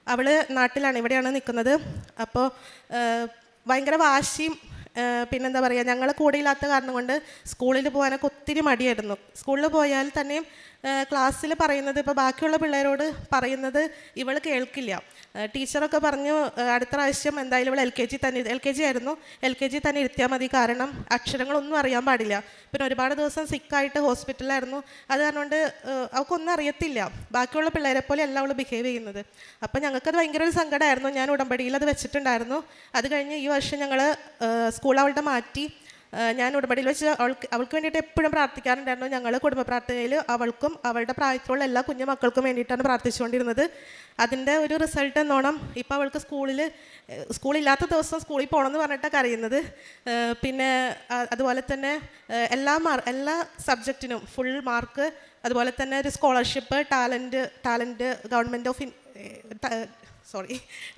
അവൾ നാട്ടിലാണ്, ഇവിടെയാണ് നിൽക്കുന്നത്. അപ്പോൾ ഭയങ്കര വാശിയും പിന്നെന്താ പറയുക, ഞങ്ങൾ കൂടെ ഇല്ലാത്ത കാരണം കൊണ്ട് സ്കൂളിൽ പോകാനൊക്കെ ഒത്തിരി മടിയായിരുന്നു. സ്കൂളിൽ പോയാൽ തന്നെയും ക്ലാസ്സിൽ പറയുന്നത്, ഇപ്പോൾ ബാക്കിയുള്ള പിള്ളേരോട് പറയുന്നത് ഇവൾ കേൾക്കില്ല. ടീച്ചറൊക്കെ പറഞ്ഞു അടുത്ത പ്രാവശ്യം എന്തായാലും ഇവൾ എൽ കെ ജി ആയിരുന്നു, എൽ കെ ജി തന്നെ ഇരുത്തിയാൽ മതി, കാരണം അക്ഷരങ്ങളൊന്നും അറിയാൻ പാടില്ല. പിന്നെ ഒരുപാട് ദിവസം സിക്കായിട്ട് ഹോസ്പിറ്റലിലായിരുന്നു. അത് കാരണം കൊണ്ട് അവൾക്കൊന്നും അറിയത്തില്ല. ബാക്കിയുള്ള പിള്ളേരെ പോലെ അല്ല അവൾ ബിഹേവ് ചെയ്യുന്നത്. അപ്പം ഞങ്ങൾക്കത് ഭയങ്കര ഒരു സങ്കടമായിരുന്നു. ഞാൻ ഉടമ്പടിയിൽ അത് വെച്ചിട്ടുണ്ടായിരുന്നു. അത് കഴിഞ്ഞ് ഈ വർഷം ഞങ്ങൾ സ്കൂൾ അവളുടെ മാറ്റി. ഞാൻ ഉടമ്പടിയിൽ വെച്ച് അവൾക്ക് വേണ്ടിയിട്ട് എപ്പോഴും പ്രാർത്ഥിക്കാറുണ്ടായിരുന്നു. ഞങ്ങൾ കുടുംബ പ്രാർത്ഥനയിൽ അവൾക്കും അവളുടെ പ്രായത്തിലുള്ള എല്ലാ കുഞ്ഞു മക്കൾക്കും വേണ്ടിയിട്ടാണ് പ്രാർത്ഥിച്ചുകൊണ്ടിരുന്നത്. അതിൻ്റെ ഒരു റിസൾട്ട് എന്നോണം ഇപ്പോൾ അവൾക്ക് സ്കൂളില്ലാത്ത ദിവസം സ്കൂളിൽ പോകണമെന്ന് പറഞ്ഞിട്ടാണ് അറിയുന്നത്. പിന്നെ അതുപോലെ തന്നെ എല്ലാ സബ്ജക്റ്റിനും ഫുൾ മാർക്ക്, അതുപോലെ തന്നെ ഒരു സ്കോളർഷിപ്പ്, ടാലൻറ്റ്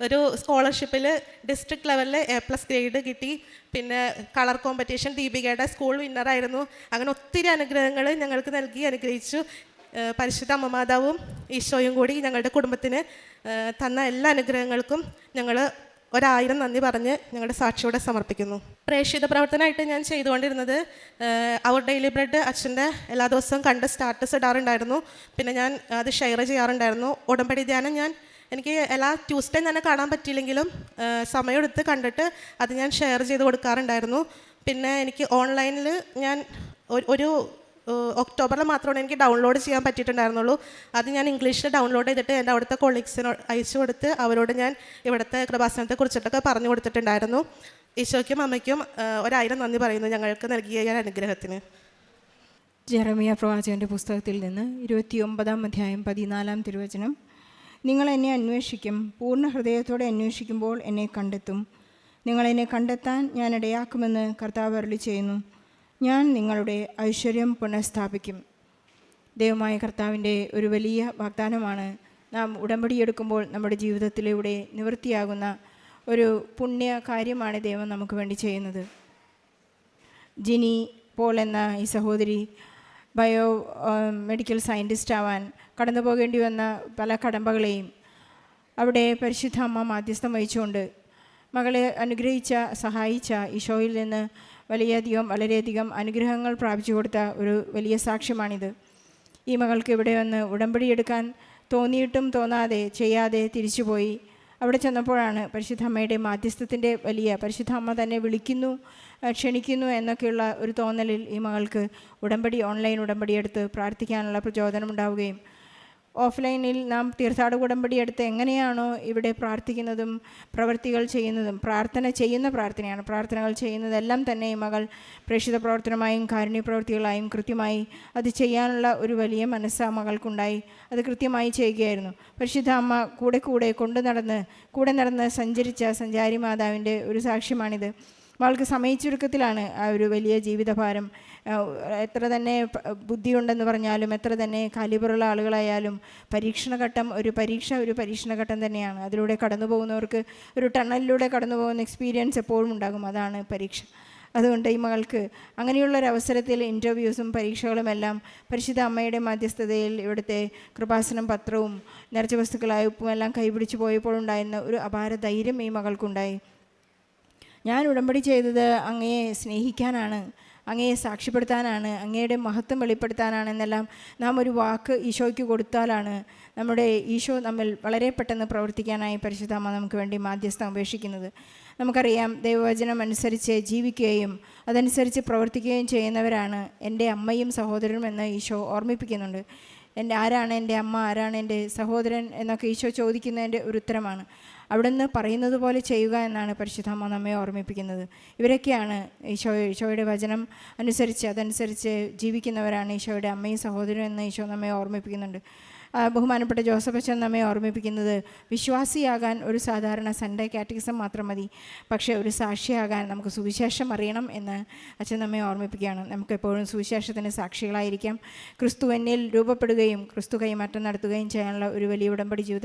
ഒരു സ്കോളർഷിപ്പിൽ ഡിസ്ട്രിക്ട് ലെവലിൽ A+ ഗ്രേഡ് കിട്ടി. പിന്നെ കളർ കോമ്പറ്റീഷൻ ദീപികയുടെ സ്കൂൾ വിന്നറായിരുന്നു. അങ്ങനെ ഒത്തിരി അനുഗ്രഹങ്ങൾ ഞങ്ങൾക്ക് നൽകി അനുഗ്രഹിച്ചു. പരിശുദ്ധ അമ്മമാതാവും ഈശോയും കൂടി ഞങ്ങളുടെ കുടുംബത്തിന് തന്ന എല്ലാ അനുഗ്രഹങ്ങൾക്കും ഞങ്ങൾ 1000 നന്ദി പറഞ്ഞ് ഞങ്ങളുടെ സാക്ഷിയോടെ സമർപ്പിക്കുന്നു. പ്രേക്ഷിത പ്രവർത്തനമായിട്ട് ഞാൻ ചെയ്തുകൊണ്ടിരുന്നത് അവർ ഡെയിലി ബ്രെഡ് അച്ഛൻ്റെ എല്ലാ ദിവസവും കണ്ട് സ്റ്റാറ്റസ് ഇടാറുണ്ടായിരുന്നു. പിന്നെ ഞാൻ അത് ഷെയർ ചെയ്യാറുണ്ടായിരുന്നു. ഉടമ്പടി ധ്യാനം എനിക്ക് എല്ലാ ട്യൂസ്ഡേ തന്നെ കാണാൻ പറ്റിയില്ലെങ്കിലും സമയമെടുത്ത് കണ്ടിട്ട് അത് ഞാൻ ഷെയർ ചെയ്ത് കൊടുക്കാറുണ്ടായിരുന്നു. പിന്നെ എനിക്ക് ഓൺലൈനിൽ ഞാൻ ഒരു ഒക്ടോബറിൽ മാത്രമാണ് എനിക്ക് ഡൗൺലോഡ് ചെയ്യാൻ പറ്റിയിട്ടുണ്ടായിരുന്നുള്ളൂ. അത് ഞാൻ ഇംഗ്ലീഷിൽ ഡൗൺലോഡ് ചെയ്തിട്ട് എൻ്റെ അവിടുത്തെ കൊളീഗ്സിനോട് അയച്ചു കൊടുത്ത് അവരോട് ഞാൻ ഇവിടുത്തെ കൃപാസനത്തെ കുറിച്ചിട്ടൊക്കെ പറഞ്ഞു കൊടുത്തിട്ടുണ്ടായിരുന്നു. ഈശോയ്ക്കും അമ്മയ്ക്കും 1000 നന്ദി പറയുന്നു ഞങ്ങൾക്ക് നൽകിയ അനുഗ്രഹത്തിന്. ജെറമിയ പ്രവാചകൻ്റെ പുസ്തകത്തിൽ നിന്ന് 29-ാം അധ്യായം 14-ാം തിരുവചനം. നിങ്ങൾ എന്നെ അന്വേഷിക്കും, പൂർണ്ണ ഹൃദയത്തോടെ അന്വേഷിക്കുമ്പോൾ എന്നെ കണ്ടെത്തും. നിങ്ങളെന്നെ കണ്ടെത്താൻ ഞാൻ ഇടയാക്കുമെന്ന് കർത്താവ് അരുളി ചെയ്യുന്നു. ഞാൻ നിങ്ങളുടെ ഐശ്വര്യം പുനഃസ്ഥാപിക്കും. ദൈവമായ കർത്താവിൻ്റെ ഒരു വലിയ വാഗ്ദാനമാണ്. നാം ഉടമ്പടിയെടുക്കുമ്പോൾ നമ്മുടെ ജീവിതത്തിലൂടെ നിവൃത്തിയാകുന്ന ഒരു പുണ്യ കാര്യമാണ് ദൈവം നമുക്ക് വേണ്ടി ചെയ്യുന്നത്. ജിനി പോൾ എന്ന ഈ സഹോദരി മെഡിക്കൽ സയൻറ്റിസ്റ്റ് ആവാൻ കടന്നു പോകേണ്ടി വന്ന പല കടമ്പകളെയും അവിടെ പരിശുദ്ധ അമ്മ മാധ്യസ്ഥം വഹിച്ചുകൊണ്ട് മകളെ സഹായിച്ച ഈശോയിൽ നിന്ന് വളരെയധികം അനുഗ്രഹങ്ങൾ പ്രാപിച്ചു കൊടുത്ത ഒരു വലിയ സാക്ഷ്യമാണിത്. ഈ മകൾക്ക് ഇവിടെ വന്ന് ഉടമ്പടി എടുക്കാൻ തോന്നിയിട്ടും ചെയ്യാതെ തിരിച്ചുപോയി. അവിടെ ചെന്നപ്പോഴാണ് പരിശുദ്ധ അമ്മയുടെ മാധ്യസ്ഥത്തിൻ്റെ പരിശുദ്ധ അമ്മ തന്നെ ക്ഷണിക്കുന്നു എന്നൊക്കെയുള്ള ഒരു തോന്നലിൽ ഈ മകൾക്ക് ഓൺലൈൻ ഉടമ്പടി എടുത്ത് പ്രാർത്ഥിക്കാനുള്ള പ്രചോദനം ഉണ്ടാവുകയും, ഓഫ്ലൈനിൽ നാം തീർത്ഥാടക ഉടമ്പടി എടുത്ത് എങ്ങനെയാണോ ഇവിടെ പ്രാർത്ഥിക്കുന്നതും പ്രവൃത്തികൾ ചെയ്യുന്നതും പ്രാർത്ഥനകൾ ചെയ്യുന്നതെല്ലാം തന്നെ ഈ മകൾ പ്രേക്ഷിത പ്രവർത്തനമായും കാരുണ്യ പ്രവൃത്തികളായും കൃത്യമായി അത് ചെയ്യാനുള്ള ഒരു വലിയ മനസ്സ് ആ മകൾക്കുണ്ടായി. അത് കൃത്യമായി ചെയ്യുകയായിരുന്നു. പരിശുദ്ധ അമ്മ കൂടെ നടന്ന് സഞ്ചരിച്ച സഞ്ചാരി മാതാവിൻ്റെ ഒരു സാക്ഷ്യമാണിത്. മകൾക്ക് സമയച്ചുരുക്കത്തിലാണ് ആ ഒരു വലിയ ജീവിതഭാരം. എത്ര തന്നെ ബുദ്ധിയുണ്ടെന്ന് പറഞ്ഞാലും, എത്ര തന്നെ കാലിബറുള്ള ആളുകളായാലും പരീക്ഷണഘട്ടം ഒരു പരീക്ഷണഘട്ടം തന്നെയാണ്. അതിലൂടെ കടന്നു പോകുന്നവർക്ക് ഒരു ടണലിലൂടെ കടന്നു പോകുന്ന എക്സ്പീരിയൻസ് എപ്പോഴും ഉണ്ടാകും. അതാണ് പരീക്ഷ. അതുകൊണ്ട് ഈ മകൾക്ക് അങ്ങനെയുള്ളൊരവസരത്തിൽ ഇൻ്റർവ്യൂസും പരീക്ഷകളുമെല്ലാം പരിശുദ്ധ അമ്മയുടെ മധ്യസ്ഥതയിൽ ഇവിടുത്തെ കൃപാസനം പത്രവും നിറച്ച വസ്തുക്കളായ ഉപ്പും എല്ലാം കൈപിടിച്ച് പോയപ്പോഴുണ്ടായിരുന്ന ഒരു അപാര ധൈര്യം ഈ മകൾക്കുണ്ടായി. ഞാൻ ഉടമ്പടി ചെയ്തത് അങ്ങയെ സ്നേഹിക്കാനാണ്, അങ്ങയെ സാക്ഷ്യപ്പെടുത്താനാണ്, അങ്ങയുടെ മഹത്വം വെളിപ്പെടുത്താനാണെന്നെല്ലാം നാം ഒരു വാക്ക് ഈശോയ്ക്ക് കൊടുത്താലാണ് നമ്മുടെ ഈശോ നമ്മിൽ വളരെ പെട്ടെന്ന് പ്രവർത്തിക്കാനായി പരിശുദ്ധാമ്മ നമുക്ക് വേണ്ടി മാധ്യസ്ഥം അപേക്ഷിക്കുന്നത്. നമുക്കറിയാം, ദൈവവചനം അനുസരിച്ച് ജീവിക്കുകയും അതനുസരിച്ച് പ്രവർത്തിക്കുകയും ചെയ്യുന്നവരാണ് എൻ്റെ അമ്മയും സഹോദരനും എന്ന് ഈശോ ഓർമ്മിപ്പിക്കുന്നുണ്ട്. ആരാണ് എൻ്റെ അമ്മ, ആരാണ് എൻ്റെ സഹോദരൻ എന്നൊക്കെ ഈശോ ചോദിക്കുന്നതിൻ്റെ ഒരു ഉത്തരമാണ്. അവിടുന്ന് പറയുന്നത് പോലെ ചെയ്യുക എന്നാണ് പരിശുദ്ധാമ്മ നമ്മെ ഓർമ്മിപ്പിക്കുന്നത്. ഇവരൊക്കെയാണ് ഈശോയുടെ വചനം അനുസരിച്ച് അതനുസരിച്ച് ജീവിക്കുന്നവരാണ് ഈശോയുടെ അമ്മയും സഹോദരനും എന്ന് ഈശോ നമ്മെ ഓർമ്മിപ്പിക്കുന്നുണ്ട്. ബഹുമാനപ്പെട്ട ജോസഫ് അച്ഛൻ നമ്മെ ഓർമ്മിപ്പിക്കുന്നത്, വിശ്വാസിയാകാൻ ഒരു സാധാരണ സൺഡേ കാറ്റഗിസം മാത്രം മതി, പക്ഷേ ഒരു സാക്ഷിയാകാൻ നമുക്ക് സുവിശേഷം അറിയണം എന്ന് അച്ഛൻ നമ്മെ ഓർമ്മിപ്പിക്കുകയാണ്. നമുക്കെപ്പോഴും സുവിശേഷത്തിന് സാക്ഷികളായിരിക്കാം. ക്രിസ്തു എന്നിൽ രൂപപ്പെടുകയും ക്രിസ്തു കൈമാറ്റം നടത്തുകയും ചെയ്യാനുള്ള ഒരു വലിയ ഉടമ്പടി ജീവിതം